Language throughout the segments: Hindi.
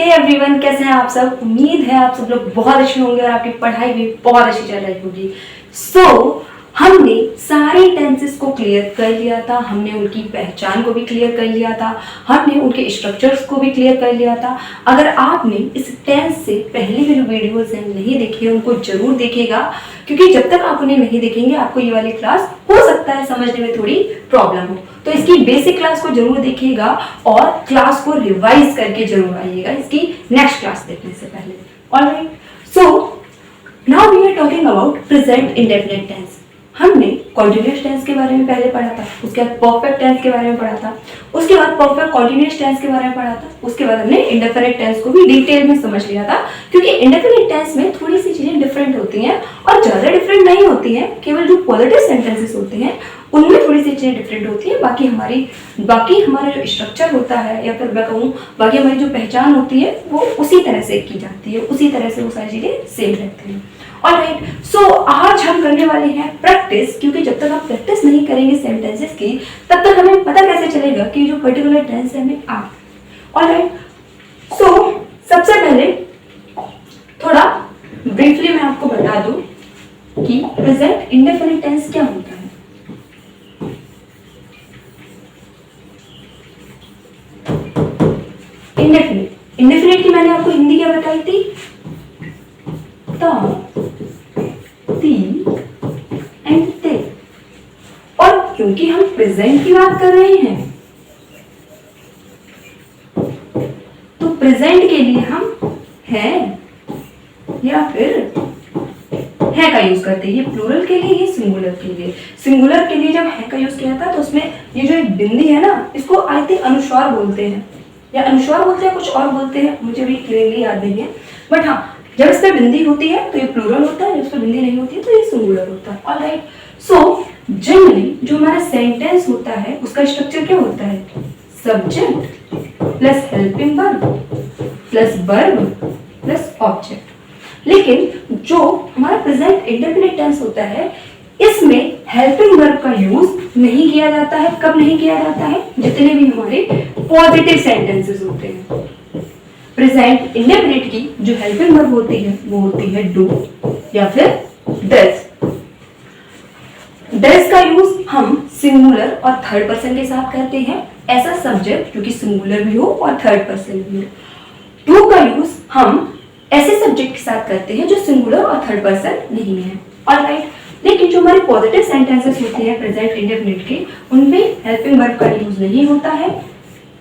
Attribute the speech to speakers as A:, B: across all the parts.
A: हे एवरीवन, कैसे हैं आप सब। उम्मीद है आप सब लोग बहुत अच्छे होंगे और आपकी पढ़ाई भी बहुत अच्छी चल रही होगी। हमने सारे टेंसेस को क्लियर कर लिया था, हमने उनकी पहचान को भी क्लियर कर लिया था, हमने उनके स्ट्रक्चर्स को भी क्लियर कर लिया था। अगर आपने इस टेंस से पहले के जो वीडियोस हैं नहीं देखे उनको जरूर देखिएगा, क्योंकि जब तक आप उन्हें नहीं देखेंगे आपको ये वाली क्लास हो सकता है समझने में थोड़ी प्रॉब्लम हो। तो इसकी बेसिक क्लास को जरूर देखिएगा और क्लास को रिवाइज करके जरूर आइएगा इसकी नेक्स्ट क्लास देखने से पहले। Alright, so now we are talking about present indefinite tense. हमने कॉन्टिन्यूअस टेंस के बारे में पहले पढ़ा था, उसके बाद परफेक्ट टेंस के बारे में पढ़ा था, उसके बाद परफेक्ट कॉन्टिन्यूअस टेंस के बारे में पढ़ा था, उसके बाद हमने इंडेफिनिट टेंस को भी डिटेल में समझ लिया था, क्योंकि इंडेफिनिट टेंस में थोड़ी सी चीजें डिफरेंट होती हैं और ज्यादा डिफरेंट नहीं होती हैं, केवल जो पॉजिटिव सेंटेंसेस होते हैं उनमें थोड़ी सी चीजें डिफरेंट होती है। बाकी हमारा जो स्ट्रक्चर होता है या फिर मैं कहूँ बाकी हमारी जो पहचान होती है वो उसी तरह से की जाती है, उसी तरह से वो सारी चीजें सेम रहती हैं। ऑलराइट, सो आज हम करने वाले हैं प्रैक्टिस, क्योंकि जब तक आप प्रैक्टिस नहीं करेंगे सेंटेंसेस की तब तक हमें पता कैसे चलेगा कि जो पर्टिकुलर टेंस है हमें आ। ऑलराइट, सो सबसे पहले थोड़ा ब्रीफली मैं आपको बता दूं कि प्रेजेंट इंडेफिनिट टेंस क्या होता है। इंडेफिनिट की मैंने आपको हिंदी क्या बताई थी, ता, ती एंड ते। और क्योंकि हम प्रेजेंट की बात कर रहे हैं तो प्रेजेंट के लिए हम है या फिर है का यूज करते हैं। ये प्लूरल के लिए, ये सिंगुलर के लिए। सिंगुलर के लिए जब है का यूज किया था तो उसमें ये जो एक बिंदी है ना, इसको आई थिंक अनुस्वार बोलते हैं या अनुस्वार बोलते हैं, कुछ और बोलते हैं, मुझे भी क्लियरली याद नहीं है। बट हाँ, जब इस पर बिंदी होती है तो ये प्लूरल होता है, जब इस पर बिंदी नहीं होती है तो ये सिंगुलर होता है। ऑलराइट, सो जनरली जो हमारा सेंटेंस होता है उसका स्ट्रक्चर क्या होता है, subject plus helping verb plus verb plus object. लेकिन जो हमारा प्रेजेंट इंडेफिनिट टेंस होता है इसमें हेल्पिंग वर्ब का यूज नहीं किया जाता है। कब नहीं किया जाता है, जितने भी हमारे पॉजिटिव सेंटेंसेस होते हैं। प्रेजेंट इंडेफिनिट की जो हेल्पिंग वर्ब होती है वो होती है डू या फिर डज। डज का यूज हम सिंगुलर और थर्ड पर्सन के साथ करते हैं, ऐसा सब्जेक्ट जो कि सिंगुलर भी हो और थर्ड पर्सन भी हो। डू का यूज हम ऐसे सब्जेक्ट के साथ करते हैं जो सिंगुलर और थर्ड पर्सन नहीं है। ऑलराइट, लेकिन जो हमारे पॉजिटिव सेंटेंसेस होते हैं प्रेजेंट इंडेफिनिट के, उनमें हेल्पिंग वर्ब का यूज नहीं होता है,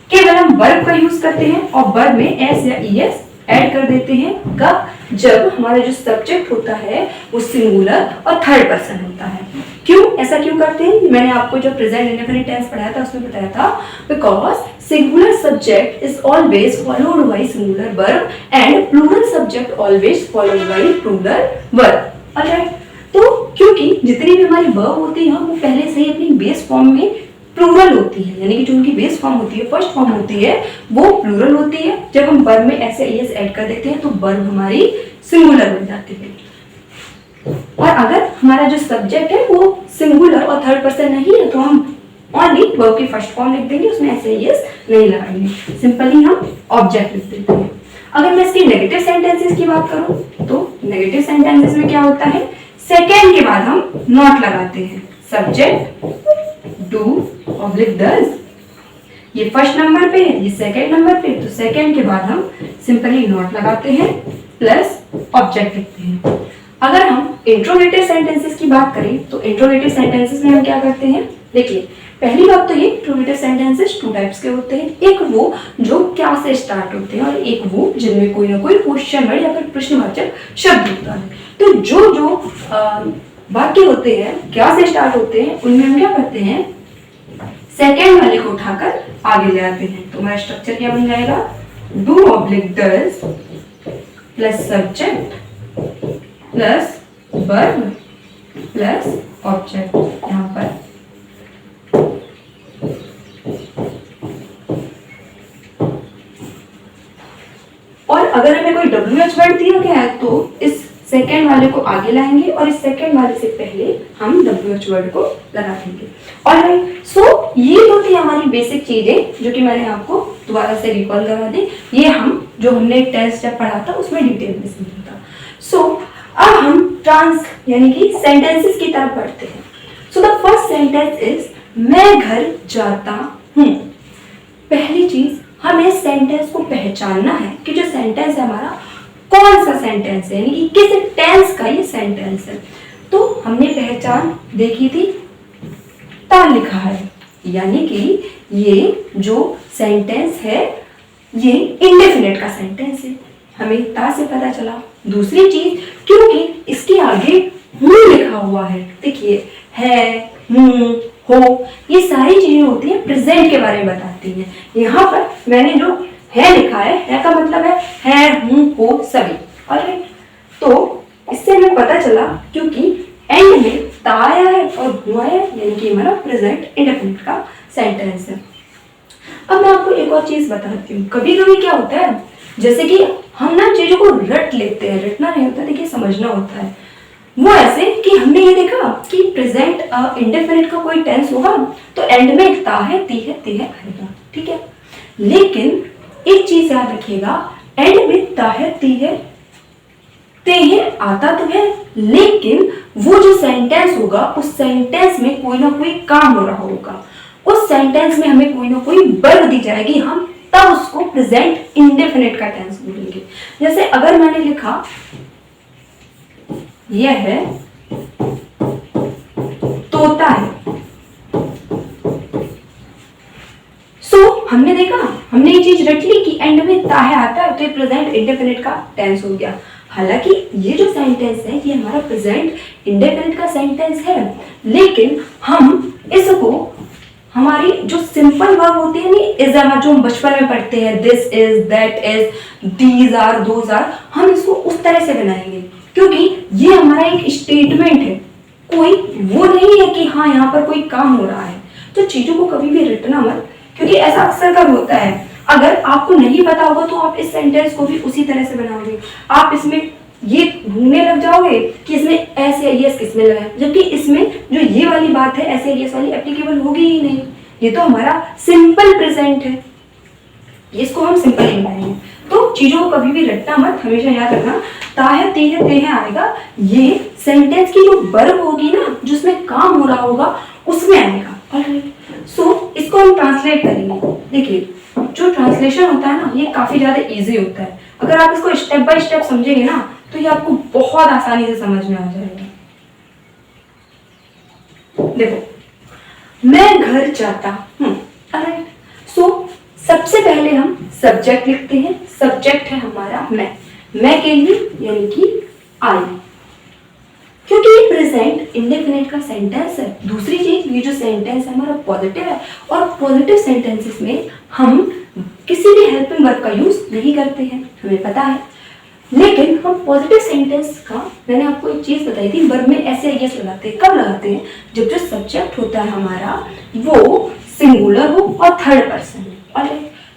A: केवल हम वर्ब का यूज करते हैं और वर्ब में एस या ईएस ऐड कर देते हैं। कब, जब हमारा जो सब्जेक्ट होता है वो सिंगुलर और थर्ड पर्सन होता है। क्यों, ऐसा क्यों करते हैं, मैंने आपको जो प्रेजेंट इंडेफिनिट टेंस पढ़ाया था उसमें बताया था, because singular subject is always followed by singular verb and plural subject always followed by plural verb. Alright, तो क्योंकि जितनी भी हमारी वर्ब होती है वो पहले से ही अपनी बेस फॉर्म में प्लूरल होती है, यानी कि जो उनकी बेस फॉर्म होती है, फर्स्ट फॉर्म होती है वो प्लूरल होती है। जब हम वर्ब में ऐसे एस ऐड कर देते हैं तो वर्ब हमारी सिंगुलर बन जाती है। और अगर हमारा जो सब्जेक्ट है वो सिंगुलर और थर्ड पर्सन नहीं है तो हम ओनली वर्ब की फर्स्ट फॉर्म लिख देंगे, उसमें ऐसे एस नहीं लगाएंगे, सिंपली हम ऑब्जेक्ट लिख देते हैं। अगर मैं इसकी नेगेटिव सेंटेंसेस की बात करूं तो नेगेटिव सेंटेंसेस में क्या होता है, सेकेंड के बाद हम नॉट लगाते हैं। सब्जेक्ट डू ऑब्लिक डज, ये फर्स्ट नंबर पे है, ये सेकंड नंबर पे, तो सेकंड के बाद हम सिंपली नॉट लगाते हैं प्लस ऑब्जेक्ट लिखते हैं। अगर हम इंट्रोगेटिव सेंटेंसेस की बात करें तो इंट्रोगेटिव सेंटेंसेस में हम क्या करते हैं, देखिए पहली बात तो ये इंट्रोगेटिव सेंटेंसेस टू टाइप्स के होते हैं, एक वो जो क्या से स्टार्ट होते हैं और एक वो जिनमें कोई ना कोई क्वेश्चन वर्ड या फिर प्रश्नवाचक शब्द होता है। तो जो वाक्य होते हैं क्या से स्टार्ट होते हैं उनमें हम क्या करते हैं, सेकेंड वाले को उठाकर आगे ले आते हैं। तो हमारा स्ट्रक्चर क्या बन जाएगा, do oblique does plus subject plus verb plus object. यहाँ पर और अगर हमें कोई WH वर्ड दिया गया है तो इस सेकेंड वाले को आगे लाएंगे और इस सेकेंड वाले से पहले हम WH वर्ड को लगा देंगे। ऑलराइट, सो ये तो थी हमारी बेसिक चीजें जो कि मैंने आपको दोबारा से रिकॉल करा दी। ये हम जो हमने टेस्ट जब पढ़ा था उसमें डिटेल में समझा था। सो अब हम ट्रांस यानी कि सेंटेंसेस की तरफ बढ़ते हैं। So the first sentence is मैं घर जाता हूँ। पहली चीज हमें सेंटेंस को पहचानना है कि जो सेंटेंस है हमारा कौन सा सेंटेंस है, यानी कि किस टेंस का ये सेंटेंस है। तो हमने पहचान देखी थी, ता लिखा है, यानी कि ये जो सेंटेंस है ये इंडेफिनिट का सेंटेंस है, हमें ता से पता चला। दूसरी चीज क्योंकि इसके आगे हूं लिखा हुआ है, देखिए है, हूं, हो, ये सारी चीजें होती हैं प्रेजेंट के बारे में बताती हैं। यहाँ पर मैंने जो है लिखा है का मतलब है, हूं, हो, सभी। ऑलराइट, तो इससे हमें पता चला क्योंकि एंड में ता आया है और हूं आया है, यानी कि हमारा प्रेजेंट इंडेफिनिट का सेंटेंस है। अब मैं आपको एक और चीज बताती हूँ, कभी कभी क्या होता है जैसे कि हम ना चीजों को रट लेते हैं, रटना नहीं होता, देखिए समझना होता है। वो ऐसे कि हमने ये देखा कि प्रेजेंट इंडेफिनिट का कोई टेंस होगा तो एंड में एक ता है, ती है, ते है आएगा, ठीक है। लेकिन एक चीज याद रखिएगा, एंड में ता है, ती है, ते है आता तो है, लेकिन वो जो सेंटेंस होगा उस सेंटेंस में कोई ना कोई काम हो रहा होगा, उस सेंटेंस में हमें कोई ना कोई वर्ब दी जाएगी, हम तब उसको प्रेजेंट इंडेफिनिट का टेंस बोलेंगे। जैसे अगर मैंने लिखा यह है तोता है, हमने देखा, हमने ये चीज रट ली कि एंड में ता है आता है तो ये प्रेजेंट इंडेफिनिट का टेंस हो गया। हालांकि ये जो सेंटेंस है ये हमारा प्रेजेंट इंडेफिनिट का सेंटेंस है, लेकिन हम इसको हमारी जो सिंपल वर्ब होती है नहीं, इज जो हम बचपन में पढ़ते हैं, this is, that is, these are, those are, हम इसको उस तरह से बनाएंगे क्योंकि ये हमारा एक स्टेटमेंट है, कोई वो नहीं है कि हाँ यहाँ पर कोई काम हो रहा है। तो चीजों को कभी भी रटना मत, क्योंकि ऐसा अक्सर कब होता है, अगर आपको नहीं पता होगा तो आप इस सेंटेंस को भी उसी तरह से बनाओगे, आप इसमें ये ढूंढने लग जाओगे कि इसमें ऐसे यस किसमें लगा है, जबकि इसमें जो ये वाली बात है ऐसे यस वाली एप्लीकेबल होगी ही नहीं। ये तो हमारा सिंपल प्रेजेंट है, इसको हम सिंपल ही बनाएंगे। तो चीजों को कभी भी रटना मत, हमेशा याद रखना ता है, ते है, ते है आएगा, ये सेंटेंस की जो वर्ब होगी ना, जिसमें काम हो रहा होगा उसमें आएगा। ऑलराइट, सो इसको हम ट्रांसलेट करेंगे। देखिए जो ट्रांसलेशन होता है ना ये काफी ज्यादा इजी होता है, अगर आप इसको स्टेप बाय स्टेप समझेंगे ना तो ये आपको बहुत आसानी से समझ में आ जाएगा। देखो मैं घर जाता हूँ, ऑलराइट, सो सबसे पहले हम सब्जेक्ट लिखते हैं, सब्जेक्ट है हमारा मैं के लिए यानी कि आई, क्योंकि ये प्रेजेंट इंडेफिनिट का सेंटेंस है। दूसरी चीज ये जो सेंटेंस है हमारा पॉजिटिव है, और पॉजिटिव सेंटेंसेस में हम किसी भी हेल्पिंग वर्ब का यूज नहीं करते हैं, हमें पता है। लेकिन हम पॉजिटिव सेंटेंस का, मैंने आपको एक चीज बताई थी, वर्ब में ऐसे यस लगाते हैं, कब लगाते हैं, जब जो सब्जेक्ट होता है हमारा वो सिंगुलर हो और थर्ड पर्सन हो।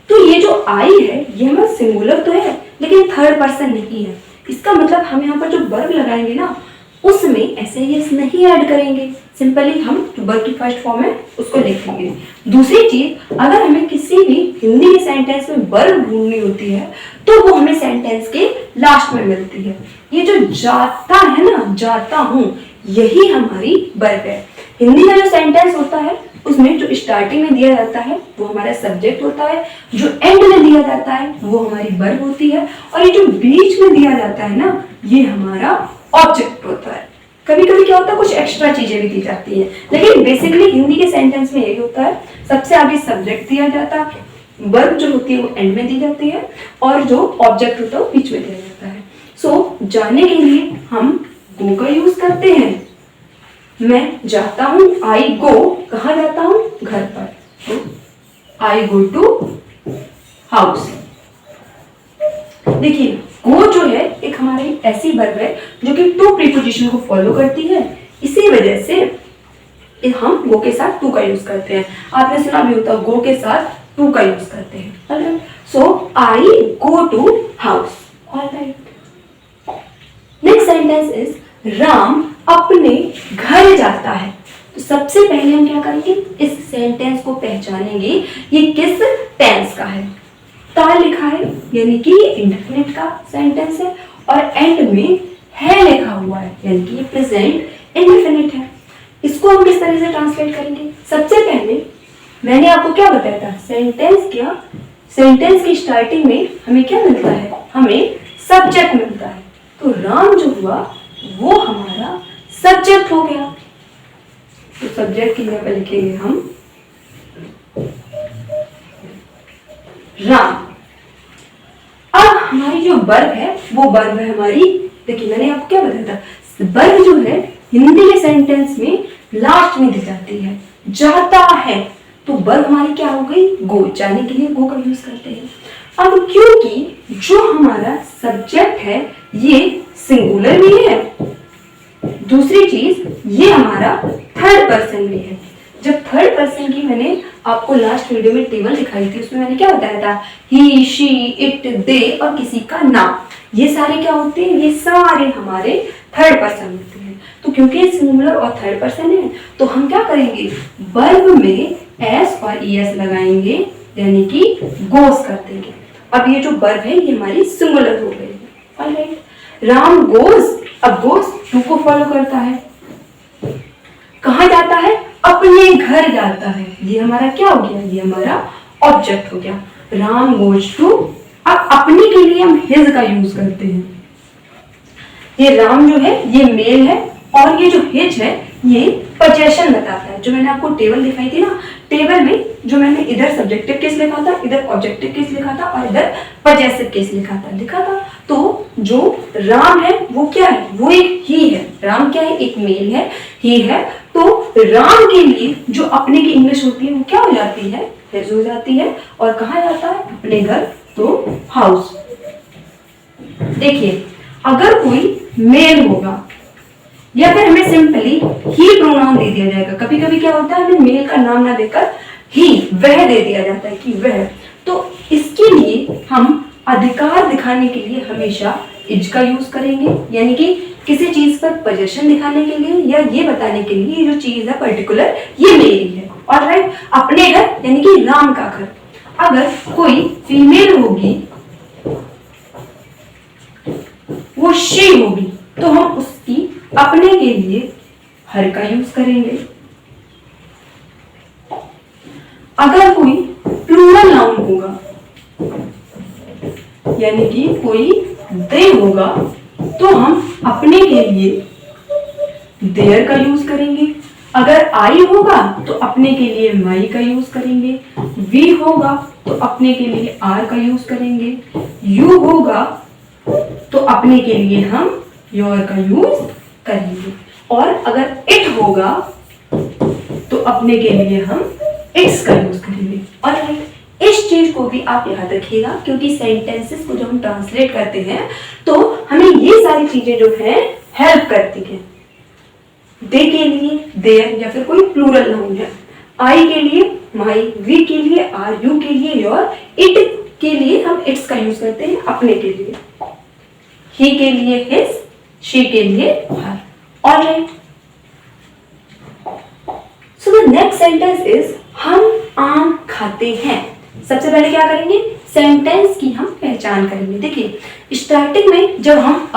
A: तो ये जो आई है ये हमारा सिंगुलर तो है लेकिन थर्ड पर्सन नहीं है, इसका मतलब हम यहाँ पर जो वर्ब लगाएंगे ना उसमें ऐसे यस नहीं ऐड करेंगे, सिंपली हम जो वर्ब की फर्स्ट फॉर्म है उसको लिखेंगे। दूसरी चीज, अगर हमें किसी भी हिंदी के सेंटेंस में वर्ब ढूंढनी होती है तो वो हमें सेंटेंस के लास्ट में मिलती है। ये जो जाता है ना, जाता हूँ, यही हमारी वर्ब है। हिंदी का जो सेंटेंस होता है उसमें जो स्टार्टिंग में दिया जाता है वो हमारा सब्जेक्ट होता है, जो एंड में दिया जाता है वो हमारी वर्ब होती है, और ये जो बीच में दिया जाता है ना ये हमारा ऑब्जेक्ट होता है। कभी कभी क्या होता है कुछ एक्स्ट्रा चीजें भी दी जाती है, लेकिन बेसिकली हिंदी के सेंटेंस में यही होता है, सबसे आगे सब्जेक्ट दिया जाता है, वर्ब जो होती है वो एंड में दी जाती है, और जो ऑब्जेक्ट होता है वो बीच में दिया जाता है। सो जाने के लिए हम गो का यूज करते हैं, मैं जाता हूँ, आई गो, कहाँ जाता हूँ, घर पर, आई गो टू हाउस। देखिए गो जो है एक हमारी ऐसी वर्ब है जो कि टू प्रीपोजिशन को फॉलो करती है, इसी वजह से हम गो के साथ टू का यूज करते हैं। आपने सुना भी होता गो के साथ टू का यूज करते हैं। So I go to house. Alright, next sentence is Ram अपने घर जाता है। तो सबसे पहले हम क्या करेंगे, इस सेंटेंस को पहचानेंगे ये किस टेंस का है। ता लिखा है यानी कि ये इंडेफिनिट का सेंटेंस है, और एंड में है लिखा हुआ है यानी कि ये प्रेजेंट इंडेफिनिट है। इसको हम किस तरह से ट्रांसलेट करेंगे? सबसे पहले मैंने आपको क्या बताया था, सेंटेंस की स्टार्टिंग में हमें क्या मिलता है, हमें सब्जेक्ट मिलता है। तो राम जो हुआ वो हमारा सब्जेक्ट हो गया। तो सब्जेक्ट की जगह पर लिखेंगे हम राम। अब हमारी जो वर्ब है वो वर्ब है हमारी, देखिए मैंने आपको क्या बताया था, वर्ब जो है हिंदी के सेंटेंस में लास्ट में दी जाती है, जाता है। तो वर्ब हमारी क्या हो गई, गो, जाने के लिए गो का यूज करते हैं। अब क्योंकि जो हमारा सब्जेक्ट है ये सिंगुलर भी है, दूसरी चीज ये हमारा थर्ड पर्सन भी है। जब थर्ड पर्सन की मैंने आपको लास्ट वीडियो में टेबल दिखाई थी, उसमें मैंने क्या बताया था, ही, शी, इट, दे और किसी का नाम, ये सारे क्या होते हैं, ये सारे हमारे थर्ड पर्सन होते हैं। तो क्योंकि सिंगुलर और थर्ड पर्सन है तो हम क्या करेंगे, वर्ब में एस और ईएस लगाएंगे यानी कि गोस कर देंगे। अब ये जो वर्ब है ये हमारी सिंगुलर हो गई है। ऑलराइट, राम गोस, अब गोस टू को फॉलो करता है, कहाँ जाता है, अपने घर जाता है। ये हमारा क्या हो गया, ये हमारा ऑब्जेक्ट हो गया। राम गोज टू, अब अपने के लिए हम हिज का यूज करते हैं। ये राम जो है ये मेल है और ये जो हिज है ये पोजेशन बताता है। जो मैंने आपको टेबल दिखाई थी ना, टेबल में जो मैंने इधर सब्जेक्टिव केस लिखा था, इधर ऑब्जेक्टिव केस लिखा था और इधर पजेसिव केस लिखा था। तो जो राम है वो क्या है, वो एक ही है। राम क्या है, एक मेल है, ही है। तो राम के लिए जो अपने की इंग्लिश होती है वो क्या हो जाती है, हिज हो जाती है। और कहाँ जाता है, अपने घर, तो हाउस। देखिए अगर कोई मेल होगा या फिर हमें सिंपली ही प्रोनाउन दे दिया जाएगा, कभी कभी क्या होता है हमें मेल का नाम ना देकर ही, वह दे दिया जाता है कि वह, तो इसके लिए हम अधिकार दिखाने के लिए हमेशा इज का यूज करेंगे, यानी कि किसी चीज पर पोजेशन दिखाने के लिए या ये बताने के लिए जो चीज है पर्टिकुलर ये मेरी है। ऑलराइट, अपने घर यानी कि राम का घर। अगर कोई फीमेल होगी वो शी होगी तो हम उसकी अपने के लिए हर का यूज करेंगे। अगर कोई प्लूरल नाउन होगा यानी कि कोई दे होगा तो हम अपने के लिए देयर का यूज करेंगे। अगर आई होगा तो अपने के लिए माई का यूज करेंगे। वी होगा तो अपने के लिए आर का यूज करेंगे। यू होगा तो अपने के लिए हम योर का यूज करेंगे। और अगर इट होगा तो अपने के लिए हम इट्स का यूज करेंगे। और इस चीज को भी आप याद रखिएगा क्योंकि सेंटेंसेस को जब हम ट्रांसलेट करते हैं तो हमें ये सारी चीजें जो है हेल्प करती है। दे के लिए देयर या फिर कोई प्लूरल नाउन है, आई के लिए माई, वी के लिए आर, यू के लिए योर, इट के लिए हम इट्स का यूज करते हैं अपने के लिए, ही के लिए हिज, शी के लिए her. Alright, so the next sentence is हम आम खाते हैं। सबसे पहले क्या करेंगे, सेंटेंस की हम पहचान करेंगे। देखिए स्टार्टिंग में जब हम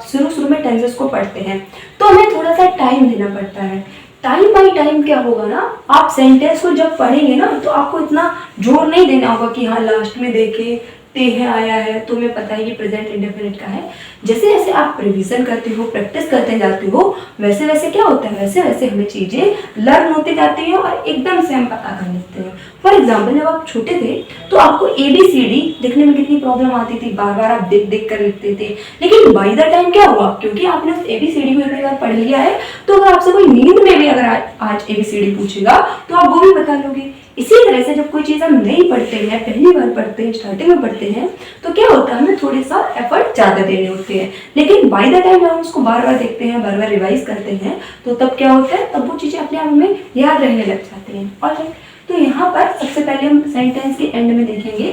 A: शुरू में टेंसेस को पढ़ते हैं तो हमें थोड़ा सा टाइम देना पड़ता है। टाइम बाई टाइम क्या होगा ना, आप सेंटेंस को जब पढ़ेंगे ना तो आपको इतना जोर नहीं देना होगा कि हाँ लास्ट में देखे ते है आया है तो हमें पता है ये प्रेजेंट इंडेफिनिट का है। जैसे जैसे आप रिवीजन करते हो, प्रैक्टिस करते जाते हो, वैसे वैसे क्या होता है, वैसे वैसे हमें चीजें लर्न होती जाती हैं और एकदम से हम पता कर लेते हैं। फॉर एग्जाम्पल जब आप छोटे थे तो आपको ABCD लिखने में कितनी प्रॉब्लम आती थी, बार बार आप देख देख कर लिखते थे। लेकिन बाय द टाइम क्या हुआ, क्योंकि आपने उस ABCD को एक बार पढ़ लिया है तो अगर आपसे कोई नींद में भी अगर आज ABCD पूछेगा तो आप वो भी बता लोगे। इसी तरह से जब कोई चीज हम नहीं पढ़ते हैं, पहली बार पढ़ते हैं, स्टार्टिंग में पढ़ते हैं तो क्या होता है हमें थोड़े सा एफर्ट ज्यादा देने होते हैं। लेकिन बाय द टाइम जब हम उसको बार बार देखते हैं, बार बार रिवाइज करते हैं तो तब क्या होता है, तब वो चीजें अपने आप में याद रहने लग जाती हैं। ऑलराइट, तो यहाँ पर सबसे पहले हम सेंटेंस के एंड में देखेंगे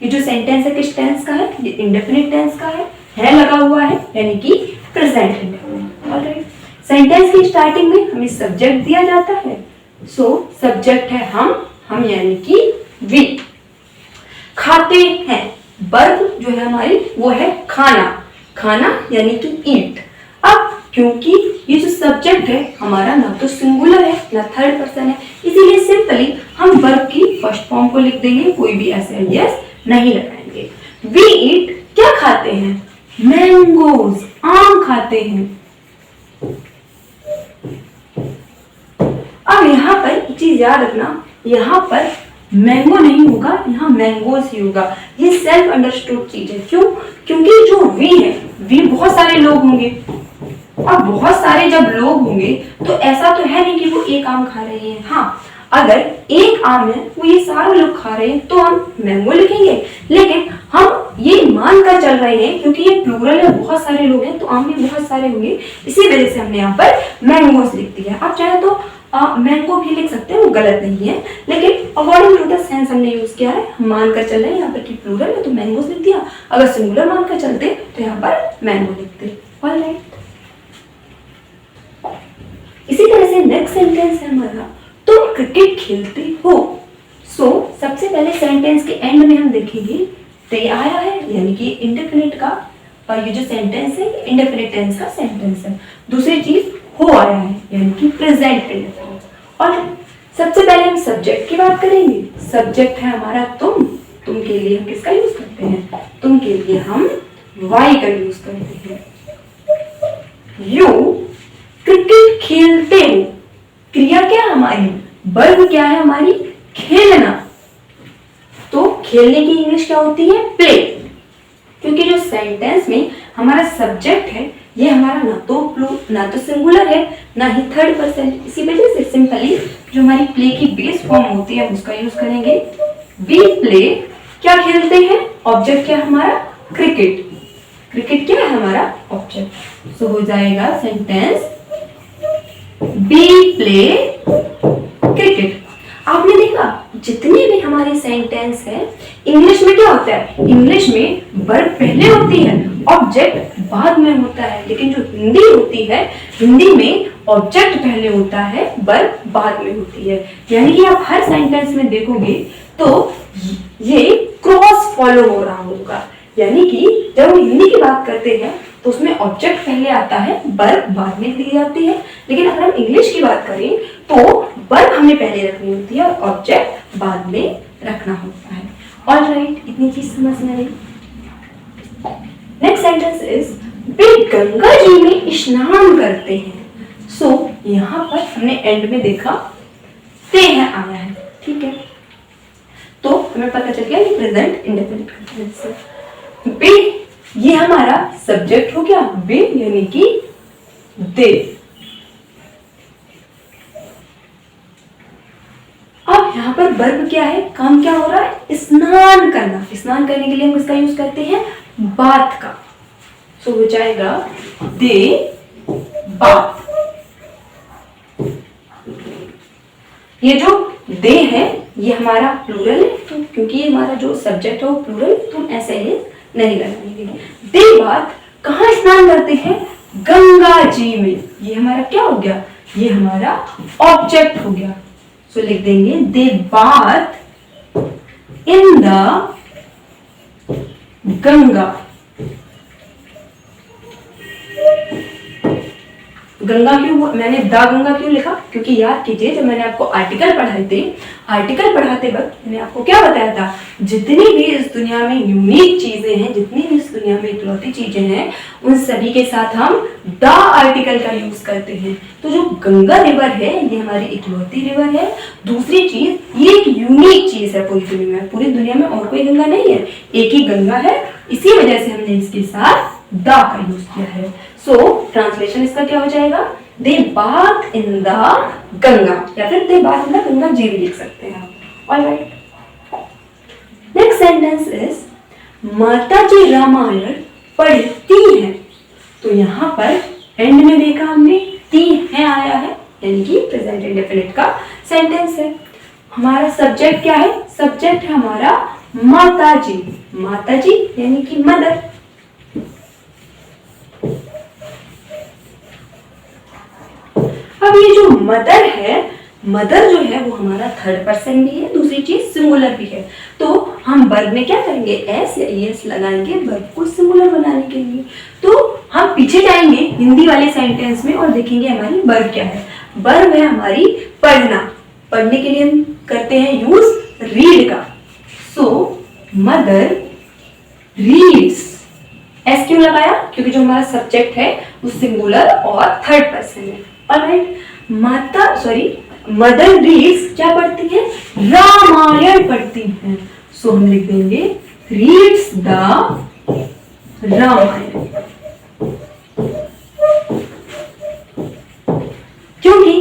A: ये जो सेंटेंस है किस टेंस का है, ये इंडेफिनिट टेंस का है लगा हुआ है यानी कि प्रेजेंट इंडेफिनिट। ऑलराइट, सेंटेंस की स्टार्टिंग में हमें सब्जेक्ट दिया जाता है। सो सब्जेक्ट है हम यानी कि वी। खाते हैं, वर्ब जो है हमारी वो है खाना, खाना यानी कि ईट। अब क्योंकि ये जो सब्जेक्ट है हमारा ना तो सिंगुलर है ना थर्ड पर्सन है, इसीलिए सिंपली हम वर्ब की फर्स्ट फॉर्म को लिख देंगे, कोई भी ऐसे यस नहीं लगाएंगे। वी ईट क्या खाते हैं, मैंगोज, आम खाते हैं। अब यहाँ पर एक चीज याद रखना, यहाँ पर मैंगो नहीं होगा, यहाँ मैंगोज ही होगा। ये सेल्फ अंडरस्टूड चीज है। क्यों? क्योंकि जो वी है, वी बहुत सारे लोग होंगे। अब बहुत सारे जब लोग होंगे तो ऐसा तो है नहीं कि वो एक आम खा रहे हैं। हाँ, अगर एक आम है वो ये सारे लोग खा रहे हैं तो हम मैंगो लिखेंगे, लेकिन हम ये मानकर चल रहे हैं क्योंकि ये प्लूरल है, बहुत सारे लोग हैं तो आम भी बहुत सारे होंगे, इसी वजह से हमने यहाँ पर मैंगोज लिख दिया। आप चाहे तो मैंगो भी लिख सकते हैं, वो गलत नहीं है, लेकिन अकॉर्डिंग टू द सेंस हमने यूज किया है। हम मानकर चल रहे हैं यहाँ पर कि प्लूरल है तो मैंगोज लिख दिया, अगर सिंगुलर मानकर चलते तो यहाँ पर मैंगो लिखते। ऑलराइट, इसी तरह से नेक्स्ट सेंटेंस है हमारा, तुम क्रिकेट खेलते हो। सबसे पहले सेंटेंस के एंड में हम देखेंगे ते आया है, यानी कि इंडेफिनिट का, और ये जो सेंटेंस है इंडेफिनिट टेंस का सेंटेंस है। दूसरी चीज हो आया है, यानी कि प्रेजेंट इंडेफिनिट। और सबसे पहले हम सब्जेक्ट की बात करेंगे। सब्जेक्ट है हमारा तुम के लिए हम किसका यूज करते हैं, तुम के लिए हम वाई का यूज करते हैं। यू क्रिकेट खेलते हो, क्रिया क्या है हमारी, वर्ब क्या है हमारी, खेलना। तो खेलने की इंग्लिश क्या होती है, प्ले। क्योंकि जो सेंटेंस में हमारा सब्जेक्ट है ये हमारा ना तो सिंगुलर है ना ही थर्ड पर्सन, इसी वजह से सिंपली जो हमारी प्ले की बेस फॉर्म होती है उसका यूज करेंगे। वी प्ले, क्या खेलते हैं, ऑब्जेक्ट क्या हमारा, क्रिकेट। क्रिकेट क्या है हमारा ऑब्जेक्ट। हो जाएगा सेंटेंस वी प्ले क्रिकेट। आपने देखा जितने भी हमारे सेंटेंस है इंग्लिश में क्या होता है, इंग्लिश में वर्ब पहले होती है, ऑब्जेक्ट बाद में होता है, लेकिन जो हिंदी होती है, हिंदी में ऑब्जेक्ट पहले होता है, वर्ब बाद में होती है। यानी कि आप हर सेंटेंस में देखोगे तो ये क्रॉस फॉलो हो रहा होगा। यानी कि जब हम हिंदी की बात करते हैं तो उसमें ऑब्जेक्ट पहले आता है, वर्ब बाद में दी जाती है, लेकिन अगर हम इंग्लिश की बात करें तो वर्ब हमें पहले रखनी होती है और ऑब्जेक्ट बाद में रखना होता है। ऑलराइट, इतनी चीज समझ में आई। नेक्स्ट सेंटेंस इज वे गंगा जी में स्नान करते हैं। यहाँ पर हमने एंड में देखा ते है आया है, ठीक है, तो हमें पता चल गया ये प्रेजेंट इंडेफिनिट कंटीन्यूअस है। वे ये हमारा सब्जेक्ट हो गया, वे यानी कि दे। अब यहाँ पर वर्ब क्या है, काम क्या हो रहा है, स्नान करना। स्नान करने के लिए हम इसका यूज करते हैं बाथ का। हो जाएगा दे बाथ। ये जो दे है ये हमारा प्लूरल है, तो क्योंकि ये हमारा जो सब्जेक्ट है वो प्लूरल, तो हम ऐसे ही नहीं लगाएंगे। दे बात कहाँ स्नान करते हैं, गंगा जी में। ये हमारा क्या हो गया, ये हमारा ऑब्जेक्ट हो गया। लिख देंगे दे बात इन द गंगा। गंगा क्यों, मैंने द गंगा क्यों लिखा, क्योंकि याद कीजिए जब मैंने आपको आर्टिकल पढ़ाते वक्त मैंने आपको क्या बताया था, जितनी भी इस दुनिया में यूनिक चीजें हैं, जितनी भी इस दुनिया में इकलौती चीजें हैं, उन सभी के साथ हम द आर्टिकल का यूज करते हैं। तो जो गंगा रिवर है ये हमारी इकलौती रिवर है। दूसरी चीज ये एक यूनिक चीज है पूरी दुनिया में, पूरी दुनिया में और कोई गंगा नहीं है, एक ही गंगा है, इसी वजह से हमने इसके साथ द का यूज किया है। ट्रांसलेशन इसका क्या हो जाएगा, दे बाथ इन द गंगा, या फिर दे bath in the Ganga ji भी लिख सकते हैं आप। ऑलराइट, नेक्स्ट सेंटेंस इज माता जी रामायण पढ़ती हैं। तो यहाँ पर एंड में देखा हमने ती है आया है, यानी कि प्रेजेंट इंडेफिनिट का सेंटेंस है। हमारा सब्जेक्ट क्या है, सब्जेक्ट है हमारा माता जी। माता जी यानी कि मदर। अब ये जो मदर है, मदर जो है वो हमारा थर्ड पर्सन भी है, दूसरी चीज सिंगुलर भी है। तो हम हम वर्ब में क्या करेंगे, एस या ईएस लगाएंगे वर्ब को सिंगुलर बनाने के लिए। तो हम पीछे जाएंगे हिंदी वाले सेंटेंस में और देखेंगे हमारी वर्ब क्या है। वर्ब है हमारी पढ़ना, पढ़ने के लिए हम करते हैं यूज रीड का। सो मदर रीड्स, एस क्यों लगाया, क्योंकि जो हमारा सब्जेक्ट है वो सिंगुलर और थर्ड पर्सन है। ऑलराइट, मदर रीड्स क्या पढ़ती है, रामायण पढ़ती है। सो हम लिख देंगे रीड्स द रामायण, क्योंकि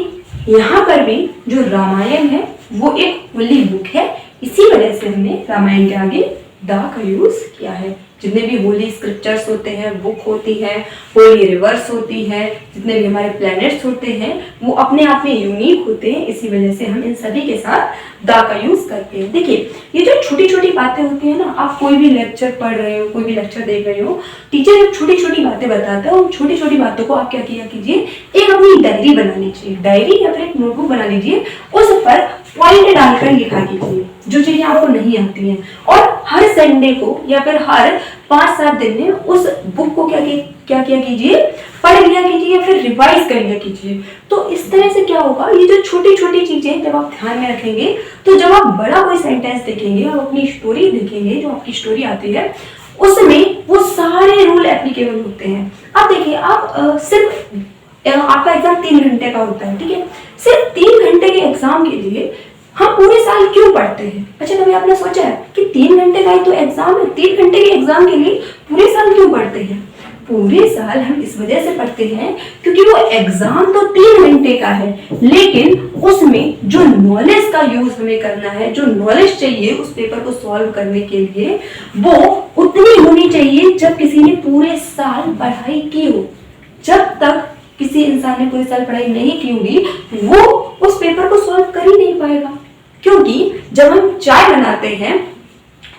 A: यहां पर भी जो रामायण है वो एक होली बुक है, इसी वजह से हमने रामायण के आगे द का यूज किया है। जितने भी होली स्क्रिप्चर्स होते हैं, बुक होती है, होली रिवर्स होती है, जितने भी हमारे प्लैनेट्स होते हैं वो अपने आप में यूनिक होते हैं, इसी वजह से हम इन सभी के साथ द का यूज करते हैं। देखिए ये जो छोटी छोटी बातें होती है ना, आप कोई भी लेक्चर पढ़ रहे हो, कोई भी लेक्चर देख रहे हो, टीचर जब छोटी छोटी बातें बताता है, उन छोटी छोटी बातों को आप क्या किया कीजिए, एक अपनी डायरी बना लीजिए, डायरी या फिर एक नोटबुक बना लीजिए, उस पर पॉइंट डालकर लिखा कीजिए जो चीजें आपको नहीं आती हैं, और हर संडे को या फिर हर 5-7 दिन में उस बुक को क्या किया कीजिए, पढ़ लिया कीजिए या फिर रिवाइज कर लिया कीजिए। तो इस तरह से क्या होगा, ये जो छोटी छोटी चीजें जब आप ध्यान में रखेंगे, तो जब आप बड़ा कोई सेंटेंस देखेंगे और अपनी स्टोरी देखेंगे, जो आपकी स्टोरी आती है उसमें वो सारे रूल एप्लीकेबल होते हैं। अब देखिए आप सिर्फ आपका एग्जाम 3 घंटे का होता है, ठीक है, सिर्फ 3 घंटे के एग्जाम के लिए हम पूरे साल क्यों पढ़ते हैं? अच्छा कभी आपने सोचा है कि 3 घंटे का ही तो एग्जाम है, 3 घंटे के एग्जाम के लिए पूरे साल क्यों पढ़ते हैं? पूरे साल हम इस वजह से पढ़ते हैं क्योंकि वो एग्जाम तो 3 घंटे का है, लेकिन उसमें जो नॉलेज का यूज हमें करना है, जो नॉलेज चाहिए उस पेपर को सॉल्व करने के लिए, वो उतनी होनी चाहिए जब किसी ने पूरे साल पढ़ाई की हो। जब तक किसी इंसान ने पूरे साल पढ़ाई नहीं की होगी, वो उस पेपर को सॉल्व कर ही नहीं पाएगा। क्योंकि जब हम चाय बनाते हैं,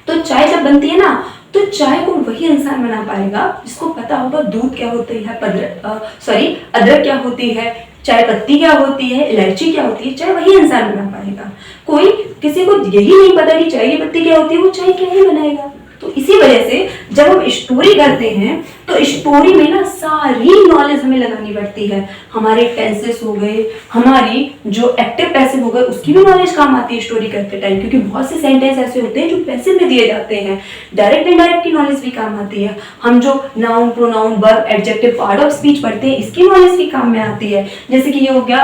A: तो चाय जब बनती है ना, तो चाय को वही इंसान बना पाएगा जिसको पता होगा दूध क्या होती है, अदरक क्या होती है, चाय पत्ती क्या होती है, इलायची क्या होती है, चाय वही इंसान बना पाएगा। कोई किसी को यही नहीं पता कि चाय की पत्ती क्या होती है, वो चाय क्या ही बनाएगा। तो इसी वजह से जब हम स्टोरी करते हैं तो स्टोरी में ना सारी नॉलेज हमें लगानी पड़ती है। हमारे टेंसेस हो गए, हमारी जो एक्टिव पैसिव हो गए, उसकी भी नॉलेज काम आती है स्टोरी करते टाइम, क्योंकि बहुत से सेंटेंस ऐसे होते हैं जो पैसिव में दिए जाते हैं। डायरेक्ट इनडायरेक्ट की नॉलेज भी काम आती है। हम जो noun, pronoun, verb, adjective, part of speech पढ़ते हैं, इसकी नॉलेज भी काम में आती है। जैसे कि ये हो गया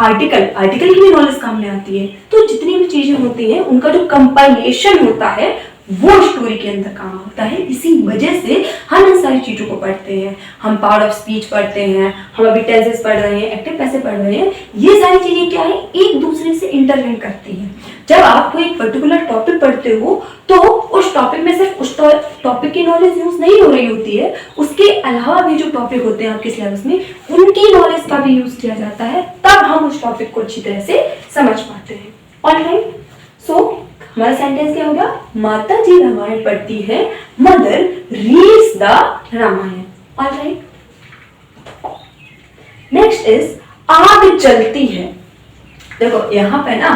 A: आर्टिकल की भी नॉलेज काम में आती है। तो जितनी भी चीजें होती हैं उनका जो कंपाइलेशन होता है वो स्टोरी के अंदर काम होता है। इसी वजह से हम इन सारी चीजों को पढ़ते हैं। हम पार्ट ऑफ स्पीच पढ़ते हैं, हम अभी टेंसेस पढ़ रहे हैं, एक्टिव पैसिव पढ़ रहे हैं। ये सारी चीजें क्या है, एक दूसरे से इंटरलिंक करती हैं। जब आप कोई पर्टिकुलर टॉपिक पढ़ते हो तो उस टॉपिक में सिर्फ उस टॉपिक की नॉलेज यूज नहीं हो रही होती है, उसके अलावा भी जो टॉपिक होते हैं आपके सिलेबस में, उनकी नॉलेज का भी यूज किया जाता है। तब हम उस टॉपिक को अच्छी तरह से समझ पाते हैं। ऑलराइट, सो हमारा सेंटेंस क्या होगा, माता जी रामायण पढ़ती है, mother reads the Ramayan. Alright, next is आग जलती है। देखो यहाँ पे ना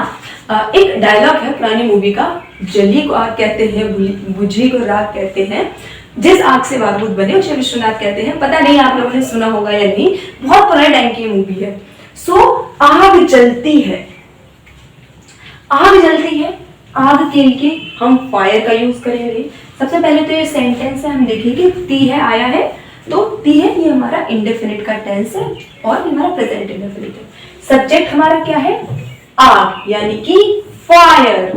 A: एक डायलॉग है पुरानी मूवी का, जली को आग कहते हैं, बुझी को राग कहते हैं, जिस आग से बारूद बने उसे विश्वनाथ कहते हैं। पता नहीं आप लोगों ने सुना होगा या नहीं, बहुत पुराने टाइम की मूवी है। सो आग जलती है, आग जलती है, आग के लिए हम फायर का यूज करेंगे। सबसे पहले तो ये सेंटेंस है, हम देखेंगे ती है आया है, तो ती है ये हमारा इंडेफिनिट का टेंस है और ये हमारा प्रेजेंट इंडेफिनिट है। सब्जेक्ट हमारा क्या है, आग, यानी कि फायर।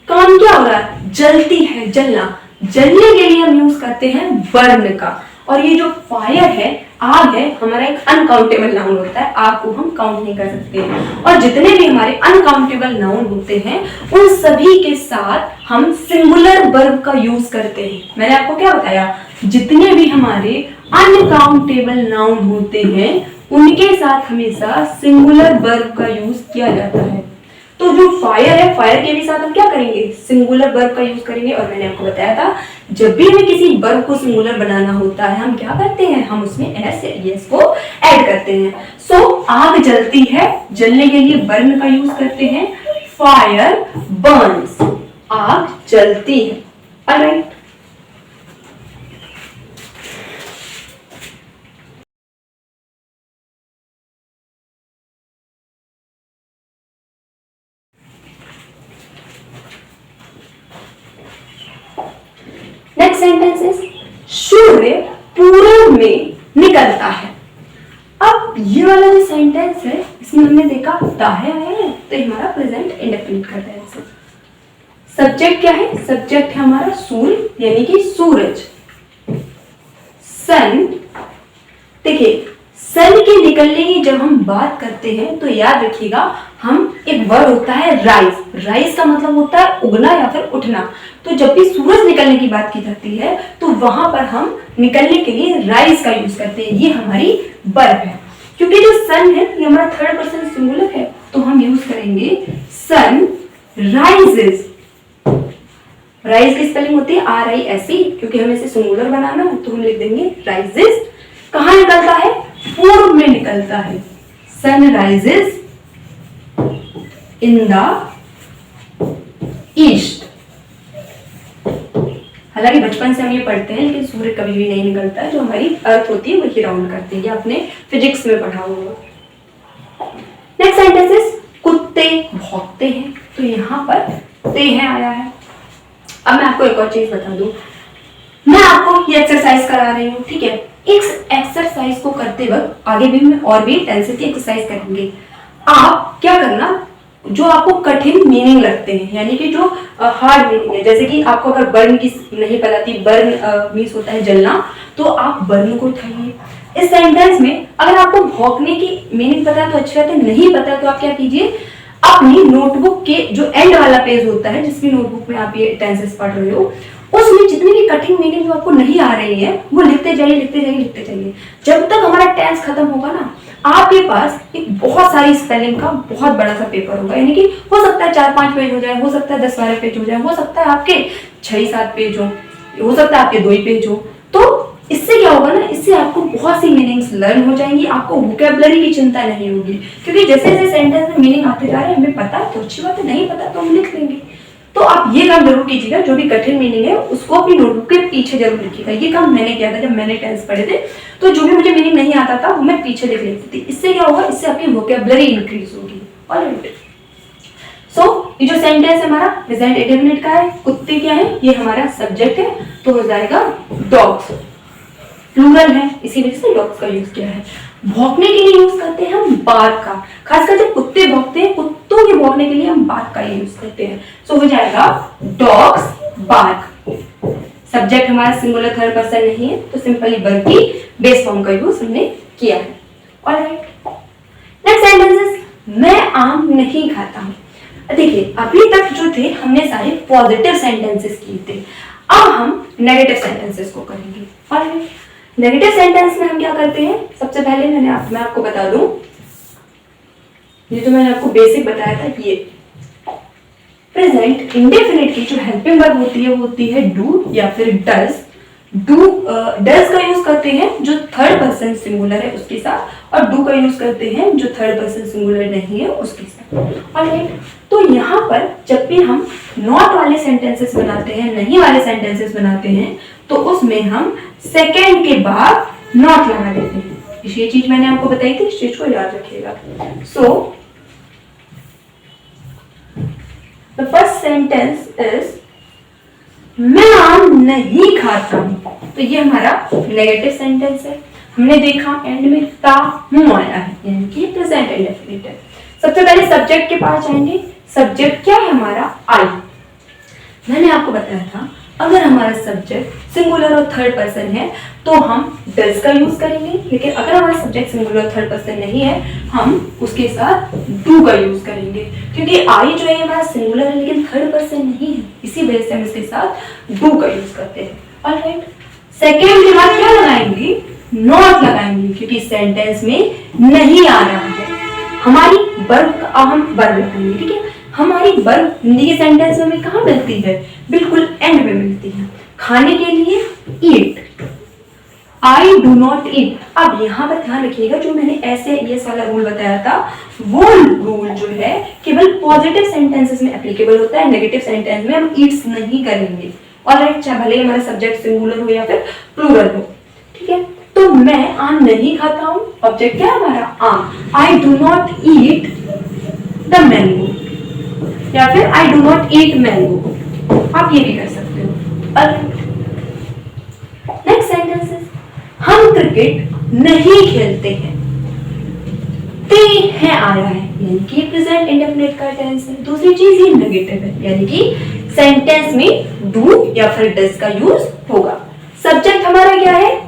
A: काम क्या हो रहा है, जलती है, जलना। जलने के लिए हम यूज करते हैं बर्न का। और ये जो फायर है, आग है, हमारा एक अनकाउंटेबल नाउन होता है। आग को हम काउंट नहीं कर सकते। और जितने भी हमारे अनकाउंटेबल नाउन होते हैं उन सभी के साथ हम सिंगुलर वर्ब का यूज करते हैं। मैंने आपको क्या बताया, जितने भी हमारे अनकाउंटेबल नाउन होते हैं उनके साथ हमेशा सिंगुलर वर्ब का यूज किया जाता है। तो जो फायर है, फायर के भी साथ हम क्या करेंगे, सिंगुलर वर्ब का यूज करेंगे। और मैंने आपको बताया था जब भी हमें किसी वर्ब को सिंगुलर बनाना होता है हम क्या करते हैं, हम उसमें एस या एस को ऐड करते हैं। सो आग जलती है, जलने के लिए बर्न का यूज करते हैं। फायर बर्न्स, आग जलती है। ऑलराइट, नेक्स्ट सेंटेंस इज सूर्य पूरब में निकलता है। अब ये वाला जो सेंटेंस है इसमें हमने देखा द है आया है, तो ये हमारा प्रेजेंट इंडेफिनिट का टेंस है। सब्जेक्ट क्या है? सब्जेक्ट है हमारा सूर्य यानी कि सूरज। सन, देखिए सन के निकलने की जब हम बात करते हैं तो याद रखिएगा हम एक वर्ड होता है राइज। राइज का मतलब होता है उगना या फिर उठना। तो जब भी सूरज निकलने की बात की जाती है तो वहां पर हम निकलने के लिए राइज का यूज करते हैं। ये हमारी वर्ब है। क्योंकि जो सन है ये हमारा थर्ड पर्सन सिंगुलर है तो हम यूज करेंगे सन राइजेस। राइज की स्पेलिंग होती है RISE, क्योंकि हमें इसे सिंगुलर बनाना है तो हम लिख देंगे राइजेस। कहां निकलता है? पूर्व में निकलता है। Sun rises in the east. हालांकि बचपन से हम ये पढ़ते हैं लेकिन सूर्य कभी भी नहीं निकलता है। जो हमारी अर्थ होती है वही राउंड करती है। ये आपने फिजिक्स में पढ़ा होगा। नेक्स्ट सेंटेंस इज कुत्ते भौंकते हैं। तो यहाँ पर ते हैं आया है। अब मैं आपको एक और चीज बता दूं, मैं आपको ये एक्सरसाइज करा रही हूँ, ठीक है। इस एक्सरसाइज को करते वक्त आगे भी मैं और भी टेंसेस की एक्सरसाइज करेंगे। आप क्या करना, जो आपको कठिन मीनिंग लगते हैं यानी कि जो हार्ड मीनिंग है, जैसे कि आपको अगर बर्न की नहीं पता थी, बर्न मीन्स होता है जलना, तो आप बर्न को उठाइए। इस सेंटेंस में अगर आपको भौंकने की मीनिंग पता है तो अच्छी बात है, नहीं पता तो आप क्या कीजिए, अपनी नोटबुक के जो एंड वाला पेज होता है, जिसकी नोटबुक में आप ये टेंसेस पढ़ रहे हो, उसमें जितनी भी कठिन मीनिंग जो आपको नहीं आ रही है वो लिखते जाइए, लिखते जाइए, लिखते जाइए। जब तक हमारा टेंस खत्म होगा ना, आपके पास एक बहुत सारी स्पेलिंग का बहुत बड़ा सा पेपर होगा। यानी कि हो सकता है 4-5 पेज हो जाए, हो सकता है 10-12 पेज हो जाए, हो सकता है आपके 6-7 पेज हो सकता है आपके 2 ही पेज हो। तो इससे क्या होगा ना, इससे आपको बहुत सी मीनिंग्स लर्न हो जाएंगी, आपको वोकैबुलरी की चिंता नहीं होगी। क्योंकि जैसे जैसे सेंटेंस में मीनिंग आते जा रहे हैं, हमें पता है तो अच्छी बात है, नहीं पता तो हम लिख लेंगे। तो आप ये काम जरूर कीजिएगा, जो भी कठिन मीनिंग है उसको अपनी नोटबुक के पीछे जरूर लिखिएगा। ये काम मैंने किया था जब मैंने टेंस पढ़े थे, तो जो भी मुझे मीनिंग नहीं आता था वो मैं पीछे लिख लेती थी। इससे क्या होगा, इससे आपकी वोकैबुलरी इंक्रीज होगी। ऑलराइट, सो ये जो सेंटेंस है हमारा प्रेजेंट इंडेफिनिट का है। कुत्ते क्या है, ये हमारा सब्जेक्ट है, तो हो जाएगा डॉग्स। प्लूरल है, इसी वजह से डॉग्स का यूज किया है। भौंकने के लिए यूज करते हैं हम बार्क का। खासकर जब कुत्ते भौंकते हैं, कुत्तों के भौंकने के लिए हम बार्क का यूज करते हैं। सो हो जाएगा डॉग्स बार्क। सब्जेक्ट हमारा सिंगुलर थर्ड पर्सन नहीं है तो सिंपली वर्ब की बेस फॉर्म का यूज हमने किया है। ऑलराइट, नेक्स्ट सेंटेंस इज मैं आम नहीं खाता हूँ। देखिए अभी तक जो थे हमने सारे पॉजिटिव सेंटेंसेस किए थे, अब हम नेगेटिव सेंटेंसेस को करेंगे। ऑलराइट, नेगेटिव सेंटेंस में हम क्या करते हैं, सबसे पहले मैं आपको बता दूं, ये तो मैंने आपको बेसिक बताया था। ये प्रेजेंट इंडेफिनिट की जो हेल्पिंग वर्ब होती है वो होती है डू या फिर डज। डज का यूज करते हैं जो थर्ड पर्सन सिंगुलर है उसके साथ, और डू का यूज करते हैं जो थर्ड पर्सन सिंगुलर नहीं है उसके साथ। ऑलराइट, तो यहाँ पर जब भी हम नॉट वाले सेंटेंसेस बनाते हैं, नहीं वाले सेंटेंसेस बनाते हैं, तो उसमें हम सेकेंड के बाद नॉट लगा देते हैं। ये चीज मैंने आपको बताई थी, इस चीज को याद रखिएगा। So the first sentence is मैं आम नहीं खाता हूं। तो ये हमारा नेगेटिव सेंटेंस है। हमने देखा एंड में ता हूं आया है, यानी कि प्रेजेंट इंडेफिनिट है। सबसे पहले सब्जेक्ट के पास जाएंगे। सब्जेक्ट क्या है हमारा, आई। मैंने आपको बताया था अगर हमारा सब्जेक्ट सिंगुलर और थर्ड पर्सन है तो हम डज का यूज करेंगे, लेकिन अगर हमारा सब्जेक्ट सिंगुलर और थर्ड पर्सन नहीं है हम उसके साथ डू का यूज करेंगे। क्योंकि आई जो है हमारा सिंगुलर है लेकिन थर्ड पर्सन नहीं है, इसी वजह से हम इसके साथ डू का यूज करते हैं। ऑलराइट, सेकेंड के बाद क्या लगाएंगे, नॉट लगाएंगे, क्योंकि सेंटेंस में नहीं आ रहा है। हमारी वर्ब का हम वर्ब लगाएंगे, ठीक है। हमारी वर्ब हिंदी के सेंटेंस में कहाँ मिलती है, बिल्कुल एंड में मिलती है। खाने के लिए ईट, आई डू नॉट ईट। अब यहाँ पर ध्यान रखिएगा, जो मैंने ऐसे यस वाला रूल बताया था, वो रूल जो है केवल पॉजिटिव सेंटेंसेस में एप्लीकेबल होता है, नेगेटिव सेंटेंस में हम ईट्स नहीं करेंगे। ऑलराइट, चाहे भले हमारा सब्जेक्ट सिंगुलर हो या फिर प्लूरल हो, ठीक है। तो मैं आम नहीं खाता हूँ, ऑब्जेक्ट क्या है हमारा, आम। I do not eat the mango, या फिर I do not eat mango, आप ये भी कर सकते हो। नेक्स्ट सेंटेंसेस, हम क्रिकेट नहीं खेलते हैं। ते है आ रहा है, यानी कि प्रेजेंट इंडेफिनिट का टेंस है। दूसरी चीज ये नेगेटिव है, यानी कि सेंटेंस में डू या फिर डज का यूज होगा। सब्जेक्ट हमारा क्या है,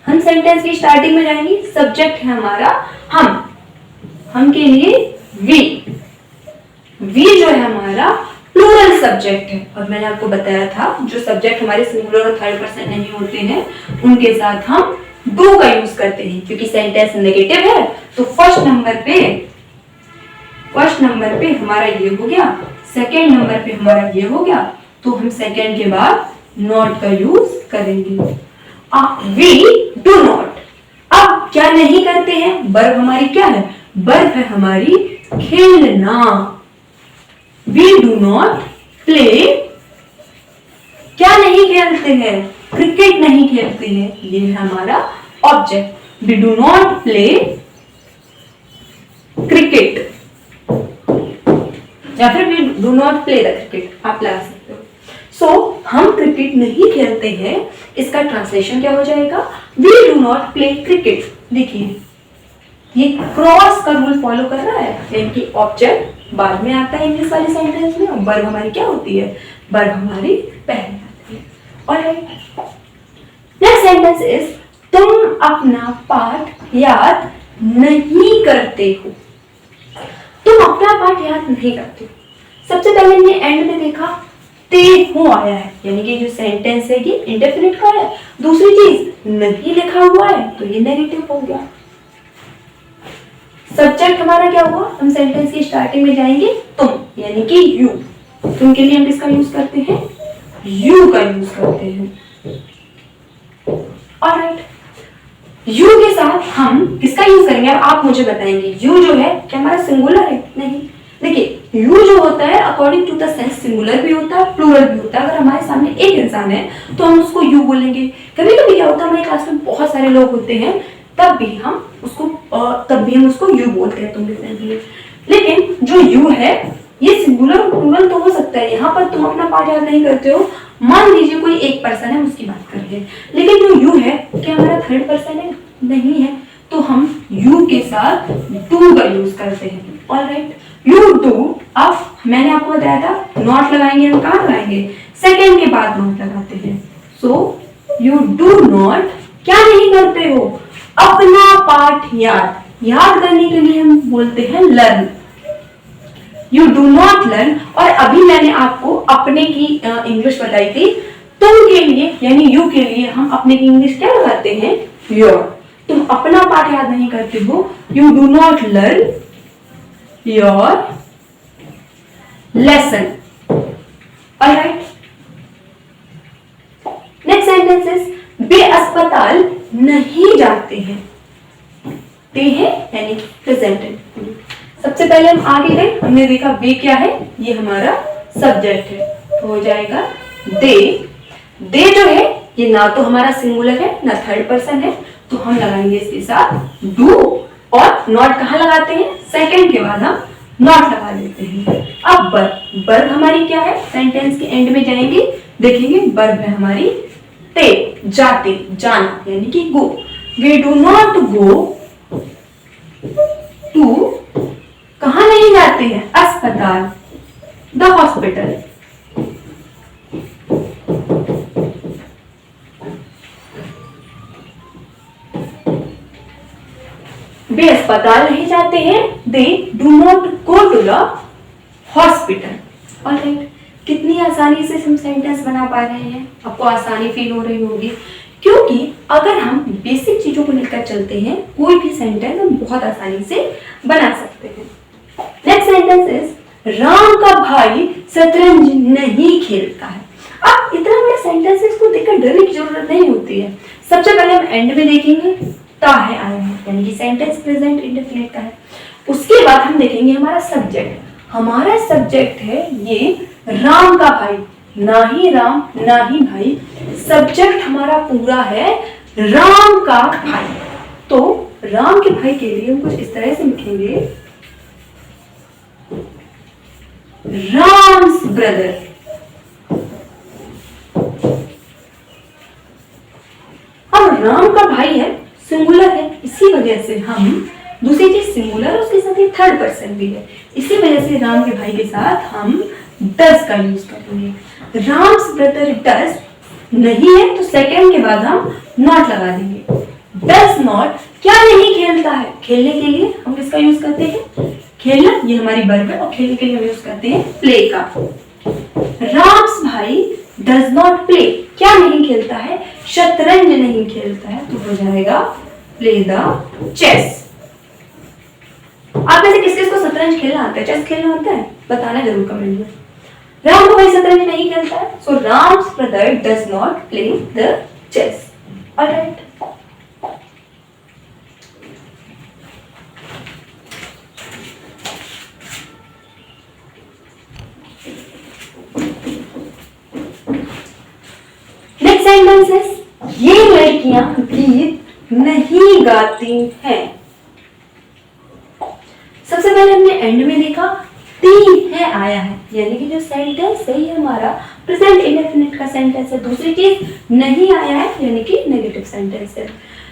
A: हम सेंटेंस की स्टार्टिंग में जाएंगे, सब्जेक्ट है हमारा हम के लिए वी जो है हमारा प्लूरल सब्जेक्ट है। और मैंने आपको बताया था जो सब्जेक्ट हमारे सिंगुलर और थर्ड पर्सन नहीं होते हैं उनके साथ हम डू का यूज करते हैं, क्योंकि सेंटेंस नेगेटिव है। तो फर्स्ट नंबर पे हमारा ये हो गया, सेकेंड नंबर पे हमारा ये हो गया, तो हम सेकेंड के बाद नॉट का यूज करेंगे। वी डू नॉट, अब क्या नहीं करते हैं, वर्ब हमारी क्या है, वर्ब है हमारी खेलना। वी डू नॉट प्ले, क्या नहीं खेलते हैं, क्रिकेट नहीं खेलते हैं, ये है हमारा object. We do not play cricket, या फिर we do not play the cricket, आप लगा सकते हो। सो हम क्रिकेट नहीं खेलते हैं, इसका ट्रांसलेशन क्या हो जाएगा, we do not play cricket. देखिए ये क्रॉस का रूल फॉलो कर रहा है, यानी कि ऑब्जेक्ट बाद में आता है इंग्लिश वाले सेंटेंस में, और वर्ब हमारी क्या होती है, वर्ब हमारी पहले आती है। ऑलराइट, नेक्स्ट सेंटेंस इज तुम अपना पाठ याद नहीं करते हो। तुम अपना पाठ याद नहीं करते हो। सबसे पहले हमने एंड में देखा ते हो आया है, यानी कि जो सेंटेंस है ये इंडेफिनिट का है। दूसरी चीज नहीं लिखा हुआ है तो ये नेगेटिव हो गया। सब्जेक्ट हमारा क्या हुआ, हम सेंटेंस की स्टार्टिंग में जाएंगे तुम, यानी कि यू। तुम के लिए हम किसका यूज करते हैं, यू का यूज करते हैं। ऑलराइट, यू के साथ हम किसका यूज करेंगे, अब आप मुझे बताएंगे। यू जो है क्या हमारा सिंगुलर है, नहीं। देखिए यू जो होता है according to the sense singular भी होता है, प्लूरल भी होता है। अगर हमारे सामने एक इंसान है तो हम उसको यू बोलेंगे। कभी कभी क्या होता है, हमारे क्लास में बहुत सारे लोग होते हैं, तब भी हम उसको यू बोलते हैं, तुम भी। लेकिन जो यू है ये सिंगुलर और प्लूरल तो हो सकता है। यहाँ पर तुम अपना पाठ याद नहीं करते हो, मान लीजिए कोई एक पर्सन है उसकी बात कर रहे हैं, लेकिन जो यू है क्या हमारा थर्ड पर्सन है, नहीं है, तो हम यू के साथ डू का यूज करते हैं। Alright, you do. अब मैंने आपको बताया था नॉट लगाएंगे, हम कहाँ लगाएंगे, सेकेंड के बाद नॉट लगाते हैं। सो यू डू नॉट, क्या नहीं करते हो, अपना पाठ याद करने के लिए हम बोलते हैं learn. You do not learn. और अभी मैंने आपको अपने की इंग्लिश बताई थी, तुम के लिए यानी यू के लिए हम अपने की इंग्लिश क्या लगाते हैं, योर। तुम अपना पाठ याद नहीं करते हो, you do not learn your lesson. Alright, next sentence is वे अस्पताल नहीं जाते हैं। ते है यानी प्रेजेंट। सबसे पहले हम आगे गए, हमने देखा वे क्या है, ये हमारा सब्जेक्ट है, तो हो जाएगा दे। दे जो है ये ना तो हमारा सिंगुलर है ना थर्ड पर्सन है, तो हम लगाएंगे इसके साथ डू। और नॉट कहाँ लगाते हैं, सेकंड के बाद हम नॉट लगा देते हैं। अब वर्ब हमारी क्या है, सेंटेंस के एंड में जाएंगे, देखेंगे वर्ब है हमारी ते, जाते, जाना, यानी कि go. We do not go to, कहाँ नहीं जाते हैं, अस्पताल, द हॉस्पिटल। वे अस्पताल नहीं जाते हैं, they do not go to the hospital. Alright, कितनी आसानी से हम सेंटेंस बना पा रहे हैं, आपको आसानी फील हो रही होगी, क्योंकि अगर हम बेसिक चीजों को लेकर चलते हैं कोई भी सेंटेंस हम बहुत आसानी से बना सकते हैं। नेक्स्ट सेंटेंस इज राम का भाई शतरंज नहीं खेलता है। अब इतना बड़ा सेंटेंस है, इसको देखकर डरने की जरूरत नहीं होती है। सबसे पहले हम एंड में देखेंगे ता है आया है, यानी कि सेंटेंस प्रेजेंट इंडेफिनिट का है। उसके बाद हम देखेंगे हमारा सब्जेक्ट। हमारा सब्जेक्ट है ये राम का भाई, ना ही राम ना ही भाई, सब्जेक्ट हमारा पूरा है राम का भाई। तो राम के भाई के लिए हम कुछ इस तरह से लिखेंगे, राम्स ब्रदर। अब राम का भाई है, सिंगुलर है, इसी वजह से हम दूसरी चीज सिंगुलर, उसके साथ ही थर्ड पर्सन भी है, इसी वजह से राम के भाई के साथ हम डस का यूज करेंगे। राम्स ब्रदर डस नहीं है तो सेकंड के बाद हम नॉट लगा देंगे। डस नॉट क्या नहीं खेलता है, खेलने के लिए हम किसका यूज करते हैं, खेलना, ये हमारी वर्ब है, और खेलने के लिए हम यूज करते हैं प्ले का। राम्स भाई डज नॉट प्ले, क्या नहीं खेलता है, शतरंज नहीं खेलता है, तो हो जाएगा प्ले द चेस। आप में से किस किस को शतरंज खेलना आता है, चेस खेलना आता है, बताना जरूर कमेंट में। राम को भाई शतरंज नहीं खेलता है, so Ram's brother does not play the chess. Alright, next sentence है, ये लड़कियां गीत नहीं गाती हैं। सबसे पहले हमने एंड में देखा ती है आया है, यानी कि जो सेंटेंस है ये हमारा प्रेजेंट इंडेफिनिट का सेंटेंस है। दूसरी चीज नहीं आया है, यानी कि नेगेटिव सेंटेंस है।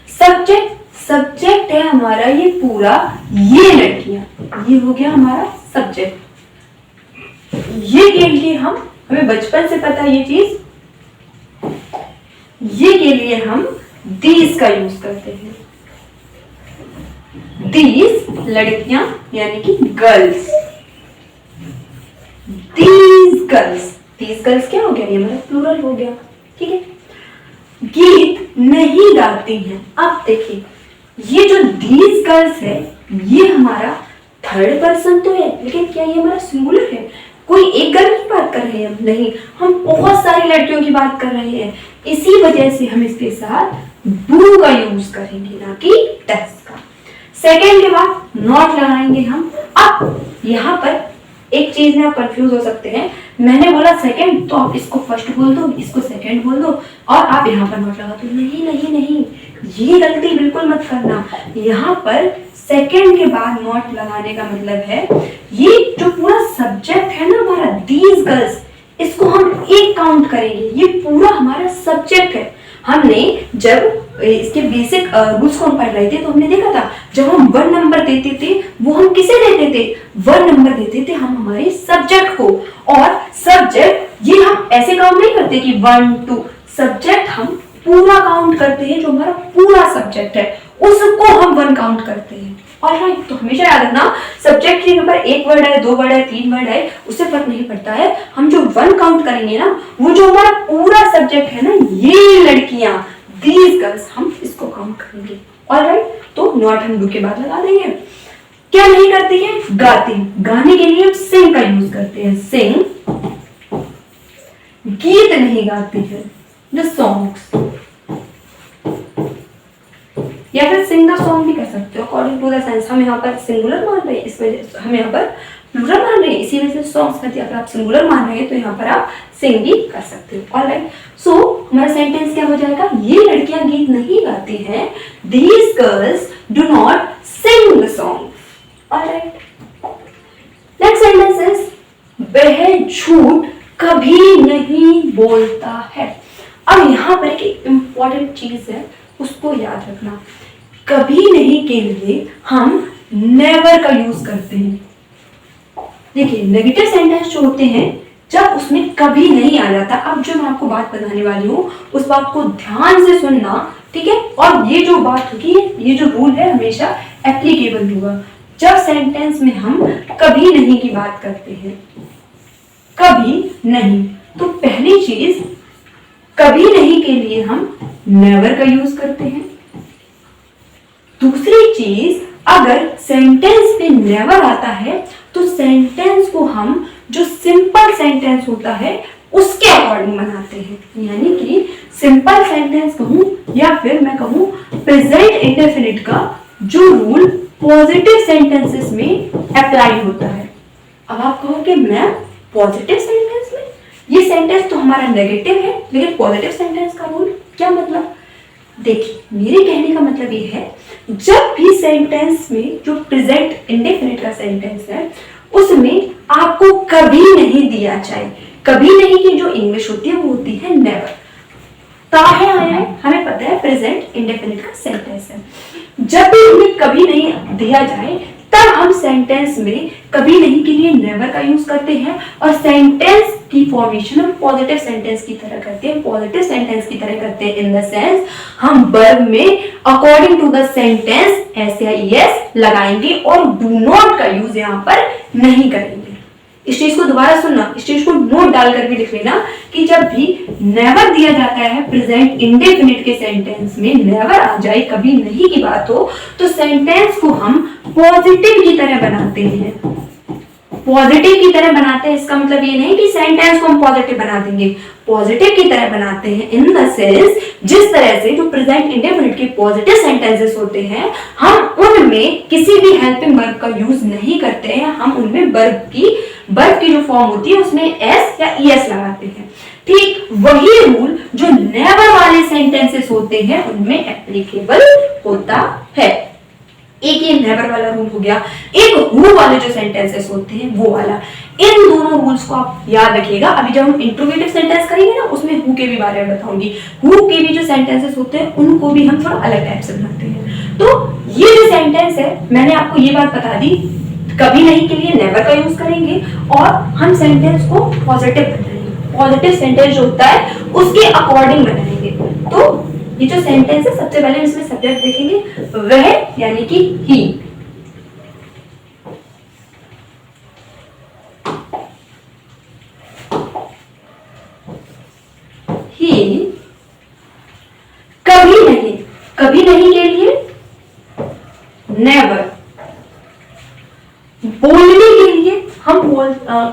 A: सब्जेक्ट है हमारा ये पूरा, ये लड़कियां, ये हो गया हमारा सब्जेक्ट। ये के लिए हमें बचपन से पता है ये चीज, ये के लिए हम दीज का यूज करते हैं। दीज लड़कियां यानी कि गर्ल्स, दीज गर्ल्स क्या हो गया, ये हमारा प्लूरल हो गया, ठीक है। गीत नहीं गाती हैं। अब देखिए ये जो दीज गर्ल्स है ये हमारा थर्ड पर्सन तो है, लेकिन क्या ये हमारा सिंगुलर है, कोई एक गर्ल की बात कर रहे हैं हम, नहीं, हम बहुत सारी लड़कियों की बात कर रहे हैं, इसी वजह से हम इसके साथ डू का यूज करेंगे, ना कि डस का। सेकेंड के बाद नॉट लगाएंगे हम। अब यहाँ पर एक चीज में आप कंफ्यूज हो सकते हैं, मैंने बोला सेकंड तो आप इसको फर्स्ट बोल दो, इसको सेकंड बोल दो, और आप यहाँ पर नॉट लगा दो। नहीं नहीं नहीं, ये गलती बिल्कुल मत करना। यहाँ पर सेकंड के बाद नॉट लगाने का मतलब है ये जो पूरा सब्जेक्ट है ना हमारा दीज गर्ल्स, इसको हम एक काउंट करेंगे, ये पूरा हमारा सब्जेक्ट है। हमने जब इसके बेसिक रूल्स को हम पढ़ रहे थे तो हमने देखा था जब हम 1 नंबर देते थे वो हम किसे देते थे, 1 नंबर देते थे हम हमारे सब्जेक्ट को। और सब्जेक्ट ये हम ऐसे काउंट नहीं करते कि 1 2, सब्जेक्ट हम पूरा काउंट करते हैं, जो हमारा पूरा सब्जेक्ट है उसको हम 1 काउंट करते हैं। ऑलराइट, तो हमेशा याद रखना सब्जेक्ट के ऊपर 1 वर्ड है, 2 वर्ड है, 3 वर्ड है, उससे फर्क नहीं पड़ता है। हम जो 1 काउंट करेंगे ना, वो जो हमारा पूरा सब्जेक्ट है ना, ये लड़कियां दीज गर्ल्स, हम इसको काउंट करेंगे। ऑलराइट, तो नॉट हम डू के बाद लगा देंगे। क्या नहीं करती है, गाती। गाने के लिए हम सिंग का यूज करते हैं, सिंग। गीत नहीं गाती है, द सॉन्ग्स, या फिर सिंग द सॉन्ग भी कर सकते हो अकॉर्डिंग टू द सेंस। हम यहाँ पर सिंगुलर मान रहे हैं, इस वजह से हम यहाँ पर प्लूरल मान रहे हैं, इसी वजह से सॉन्ग्स करते हैं। अगर आप सिंगुलर मान रहे हैं तो यहाँ पर आप सिंग भी कर सकते हो। ऑलराइट, सो हमारा सेंटेंस क्या हो जाएगा, ये लड़कियां गीत नहीं गाती हैं, these girls do not sing the song. Alright, next sentence is वह झूठ कभी नहीं बोलता है। अब यहाँ पर एक इंपॉर्टेंट चीज है, उसको याद रखना। कभी नहीं के लिए हम नेवर का यूज करते हैं। देखिए नेगेटिव सेंटेंस जो होते हैं जब उसमें कभी नहीं आ जाता, अब जो मैं आपको बात बताने वाली हूँ उस बात को ध्यान से सुनना, ठीक है। और ये जो बात होगी, ये जो रूल है हमेशा एप्लीकेबल होगा जब सेंटेंस में हम कभी नहीं की बात करते हैं। कभी नहीं, तो पहली चीज कभी नहीं के लिए हम नेवर का यूज करते हैं। दूसरी चीज, अगर सेंटेंस में नेवर आता है तो सेंटेंस को हम जो सिंपल सेंटेंस होता है उसके अकॉर्डिंग बनाते हैं, यानी कि सिंपल सेंटेंस कहूं या फिर मैं कहूं प्रेजेंट इंडेफिनिट का जो रूल पॉजिटिव सेंटेंसेस में अप्लाई होता है। अब आप कहोगे मैम पॉजिटिव सेंटेंस में, ये सेंटेंस तो हमारा नेगेटिव है लेकिन पॉजिटिव सेंटेंस का रूल क्या मतलब? देखिए मेरे कहने का मतलब ये है, जब भी सेंटेंस में जो प्रेजेंट इंडेफिनिट का सेंटेंस है उसमें आपको कभी नहीं दिया जाए, कभी नहीं की जो इंग्लिश होती है वो होती है नेवर। काहे आया है हमें पता है, प्रेजेंट इंडेफिनिट का सेंटेंस है। जब भी हमें कभी नहीं दिया जाए तब हम सेंटेंस में कभी नहीं के लिए नेवर का यूज करते हैं और सेंटेंस की फॉर्मेशन हम पॉजिटिव सेंटेंस की तरह करते हैं। पॉजिटिव सेंटेंस की तरह करते हैं इन द सेंस हम वर्ब में according to the sentence S या ईएस लगाएंगे और डू नॉट का यूज यहाँ पर नहीं करेंगे। इस चीज को दोबारा सुनना, इस चीज को नोट डाल कर भी लिख लेना कि जब भी नेवर दिया जाता है प्रेजेंट इंडेफिनिट के सेंटेंस में, नेवर आ जाए कभी नहीं की बात हो तो सेंटेंस को हम पॉजिटिव की तरह बनाते हैं। पॉजिटिव की तरह बनाते हैं इसका मतलब ये नहीं कि सेंटेंस को हम पॉजिटिव बना देंगे, पॉजिटिव की तरह बनाते हैं इन द सेंस जिस तरह से जो प्रेजेंट इंडेफिनिट के पॉजिटिव सेंटेंसेस होते हैं हम उनमें किसी भी हेल्पिंग वर्ब का यूज नहीं करते हैं, हम उनमें वर्ब की जो फॉर्म होती है उसमें एस या ईएस लगाते हैं। ठीक वही रूल जो नेवर वाले सेंटेंसेस होते हैं उनमें एप्लीकेबल होता है। एक ये नेवर वाला रूल हो गया, एक हु वाले जो सेंटेंसेस होते हैं वो वाला। इन दोनों रूल्स को आप याद रखिएगा। अभी जब हम इंट्रोगेटिव सेंटेंस करेंगे ना उसमें हु के भी बारे में बताऊंगी। हु के भी जो सेंटेंसेस होते हैं उनको भी हम थोड़ा अलग टाइप से बनाते हैं। तो ये जो सेंटेंस है मैंने आपको ये बात बता दी, कभी नहीं के लिए नेवर का यूज करेंगे और हम सेंटेंस को पॉजिटिव बनाएंगे। पॉजिटिव सेंटेंस जो होता है उसके अकॉर्डिंग बनाएंगे। तो ये जो सेंटेंस है सबसे पहले इसमें सब्जेक्ट देखेंगे, वह यानी कि ही। ही कभी नहीं के लिए नेवर। बोलने के लिए हम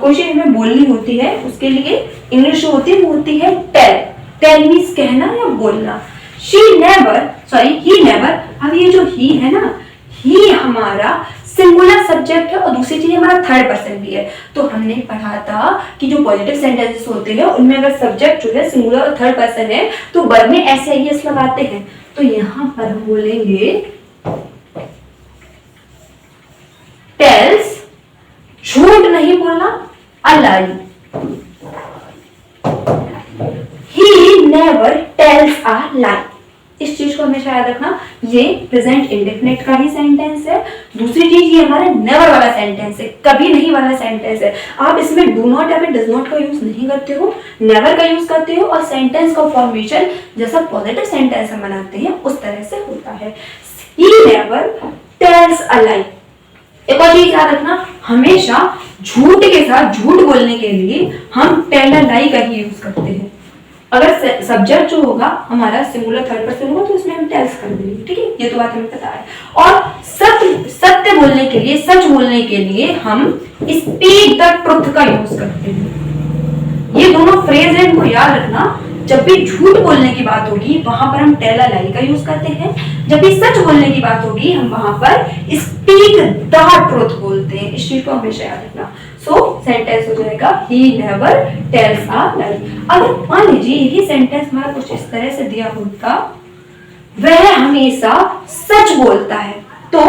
A: कोई चीज हमें बोलनी होती है उसके लिए इंग्लिश होती है वो होती है टेल। टेल मीन्स कहना या बोलना। He never. अब ये जो ही है ना, ही हमारा सिंगुलर सब्जेक्ट है और दूसरी चीज हमारा थर्ड पर्सन भी है। तो हमने पढ़ा था कि जो पॉजिटिव सेंटेंसेस होते हैं उनमें अगर सब्जेक्ट जो है सिंगुलर और थर्ड पर्सन है तो वर्ब में एस या ईएस लगाते हैं। तो यहां पर हम बोलेंगे टेल्स, झूठ नहीं बोलना, अ लाई। ही नेवर टेल्स अ लाई। इस चीज को हमेशा याद रखना, ये प्रेजेंट इंडेफिनिट का ही सेंटेंस है। दूसरी चीज ये हमारा नेवर वाला सेंटेंस है, कभी नहीं वाला सेंटेंस है। आप इसमें डू नॉट या फिर डज नॉट का यूज नहीं करते हो, नेवर का यूज करते हो और सेंटेंस का फॉर्मेशन जैसा पॉजिटिव सेंटेंस हम बनाते हैं उस तरह से होता है। ही नेवर टेल्स अ लाई। एक और चीज याद रखना, हमेशा झूठ के साथ झूठ बोलने के लिए हम टेल अ लाई का ही यूज करते हैं। अगर सब्जेक्ट जो होगा हमारा सिंगुलर थर्ड पर्सन होगा तो उसमें हम टेल्स कर देंगे। ठीक है, ये तो बात हमें पता है। और सत्य बोलने के लिए, सच बोलने के लिए हम स्पीक द ट्रुथ का यूज करते हैं। ये दोनों फ्रेज है, इनको याद रखना। जब भी झूठ बोलने की बात होगी वहां पर हम टेल अ लाई का यूज करते हैं, जब भी सच बोलने की बात होगी हम वहां पर स्पीक द ट्रुथ बोलते हैं। इस चीज को हमेशा याद रखना। सो सेंटेंस हो जाएगा ही नेवर टेल्स अ लाई। अगर मान लीजिए यही सेंटेंस हमारा कुछ इस तरह से दिया होता, वह हमेशा सच बोलता है, तो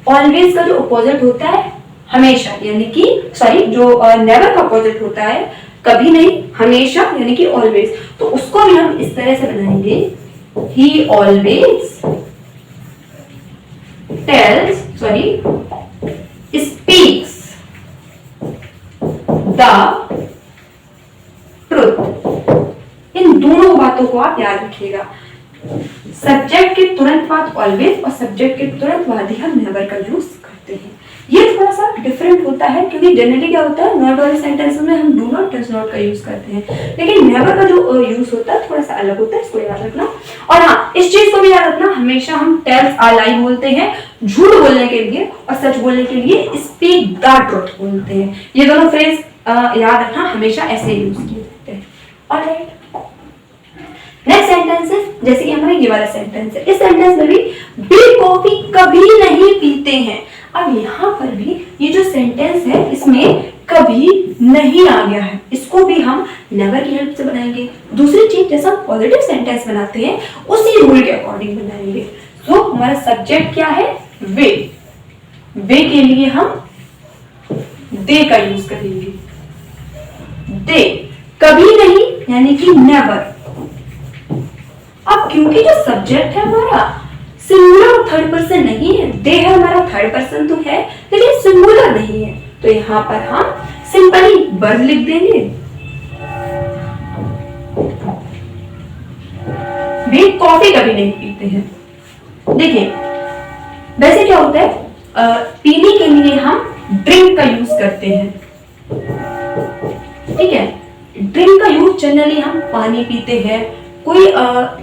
A: ऑलवेज का जो अपोजिट होता है हमेशा, यानी कि जो नेवर का अपोजिट होता है कभी नहीं, हमेशा यानी कि ऑलवेज, तो उसको भी हम इस तरह से बनाएंगे, he always tells speaks the truth. इन दोनों बातों को आप याद रखिएगा। सब्जेक्ट के तुरंत बाद ऑलवेज और सब्जेक्ट के तुरंत बाद ही हम नेवर का यूज करते हैं। ये थोड़ा सा डिफरेंट होता है क्योंकि जनरली क्या होता है, नॉट वाले सेंटेंस में हम डू नॉट डज नॉट का यूज करते हैं, लेकिन नेवर का जो यूज होता है थोड़ा सा अलग होता है, इसको याद रखना। और हाँ, इस चीज को भी याद रखना, हमेशा हम टेल्स अ लाई बोलते हैं झूठ बोलने के लिए और सच बोलने के लिए स्पीक द ट्रुथ बोलते हैं। ये दोनों फ्रेज याद रखना, हमेशा ऐसे यूज किए जाते हैं। ऑलराइट, नेक्स्ट जैसे कि हमारा ये वाला सेंटेंस है, इस सेंटेंस में भी कॉफी कभी नहीं पीते हैं। अब यहाँ पर भी ये जो सेंटेंस है इसमें कभी नहीं आ गया है, इसको भी हम नेवर की हेल्प से बनाएंगे। दूसरी चीज, जैसा हम पॉजिटिव सेंटेंस बनाते हैं उसी रूल के अकॉर्डिंग बनाएंगे। तो हमारा सब्जेक्ट क्या है? वे। वे के लिए हम दे का यूज करेंगे। दे कभी नहीं यानी कि नेवर। अब क्योंकि जो सब्जेक्ट है हमारा सिंगुलर और थर्ड पर्सन नहीं है, दे है हमारा थर्ड पर्सन तो है लेकिन सिंगुलर नहीं है, तो यहां पर हम सिंपली वर्ब लिख देंगे। वे कॉफी कभी नहीं पीते हैं। देखिए वैसे क्या होता है, पीने के लिए हम ड्रिंक का यूज करते हैं, ठीक है। ड्रिंक का यूज जनरली हम पानी पीते हैं, कोई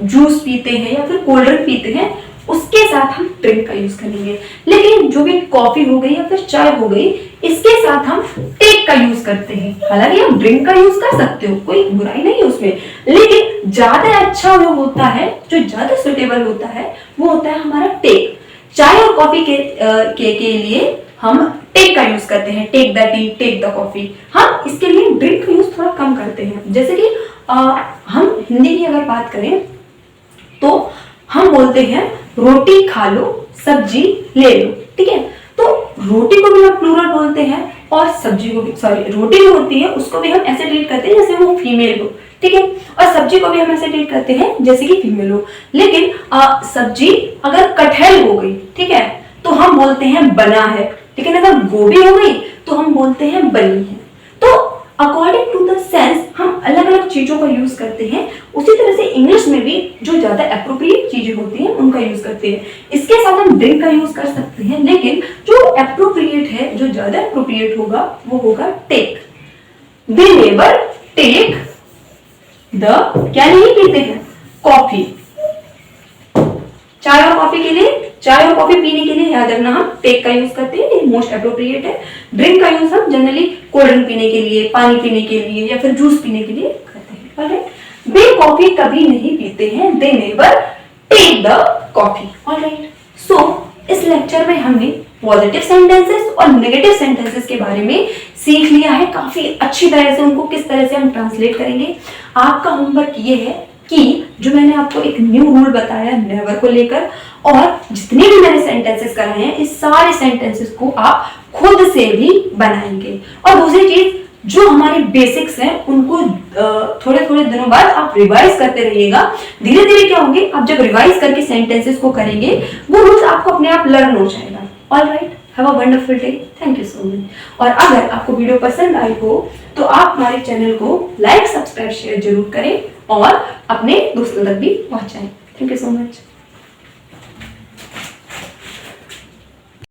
A: जूस पीते हैं या फिर कोल्ड ड्रिंक पीते हैं, उसके साथ हम ड्रिंक का यूज करेंगे। लेकिन जो भी कॉफी हो गई या फिर चाय हो गई, इसके साथ हम टेक का यूज करते हैं। हालांकि आप ड्रिंक का यूज कर सकते हो, कोई बुराई नहीं है उसमें, लेकिन ज्यादा अच्छा वो होता है, जो ज्यादा सुटेबल होता है वो होता है हमारा टेक। चाय और कॉफी के लिए हम टेक का यूज करते हैं, take the tea, take the coffee. हम इसके लिए ड्रिंक का यूज थोड़ा कम करते हैं। जैसे कि हम हिंदी की अगर बात करें तो हम बोलते हैं रोटी खा लो, सब्जी ले लो, ठीक है। तो रोटी को भी हम प्लूरल बोलते हैं और सब्जी को भी, सॉरी, रोटी जो होती है उसको भी हम ऐसे ट्रीट करते हैं जैसे वो फीमेल हो, ठीक है, और सब्जी को भी हम ऐसे ट्रीट करते हैं जैसे कि फीमेल हो। लेकिन सब्जी अगर कटहल हो गई, ठीक है, तो हम बोलते हैं बना है, लेकिन अगर गोभी हो गई तो हम बोलते हैं बनी है। तो अकॉर्डिंग टू द सेंस हम अलग अलग चीजों का यूज करते हैं। उसी तरह से इंग्लिश में भी जो ज्यादा एप्रोप्रिएट चीजें होती हैं उनका यूज करते हैं। इसके साथ हम ड्रिंक का यूज कर सकते हैं, लेकिन जो एप्रोप्रिएट है, जो ज्यादा एप्रोप्रिएट होगा वो होगा take. They never take the, क्या नहीं पीते हैं, कॉफी। चाय और कॉफी के लिए, चाय और कॉफी पीने के लिए याद रखना हम टेक का यूज करते हैं, ये मोस्ट एप्रोप्रिएट है। ड्रिंक का यूज हम जनरली कोल्ड ड्रिंक पीने के लिए, पानी पीने के लिए या फिर जूस पीने के लिए करते हैं। ऑलराइट, वे कॉफी कभी नहीं पीते हैं, they never take the coffee. Alright, so इस लेक्चर में हमने पॉजिटिव सेंटेंसेस और नेगेटिव सेंटेंसेस के बारे में सीख लिया है, काफी अच्छी तरह से उनको किस तरह से हम ट्रांसलेट करेंगे। आपका होमवर्क ये है कि जो मैंने आपको एक न्यू रूल बताया नेवर को लेकर, और जितने भी मैंने सेंटेंसेस कराए हैं, इस सारे सेंटेंसेस को आप खुद से भी बनाएंगे। और दूसरी चीज, जो हमारे बेसिक्स हैं उनको थोड़े थोड़े दिनों बाद आप रिवाइज करते रहिएगा। धीरे धीरे क्या होंगे, आप जब रिवाइज करके सेंटेंसेस को करेंगे वो रूल्स आपको अपने आप लर्न हो जाएगा। Alright, have a wonderful day, thank you so much. और अगर आपको वीडियो पसंद आई हो तो आप हमारे चैनल को लाइक, सब्सक्राइब, शेयर जरूर करें और अपने दोस्तों तक भी पहुंचाएं। Thank you so much.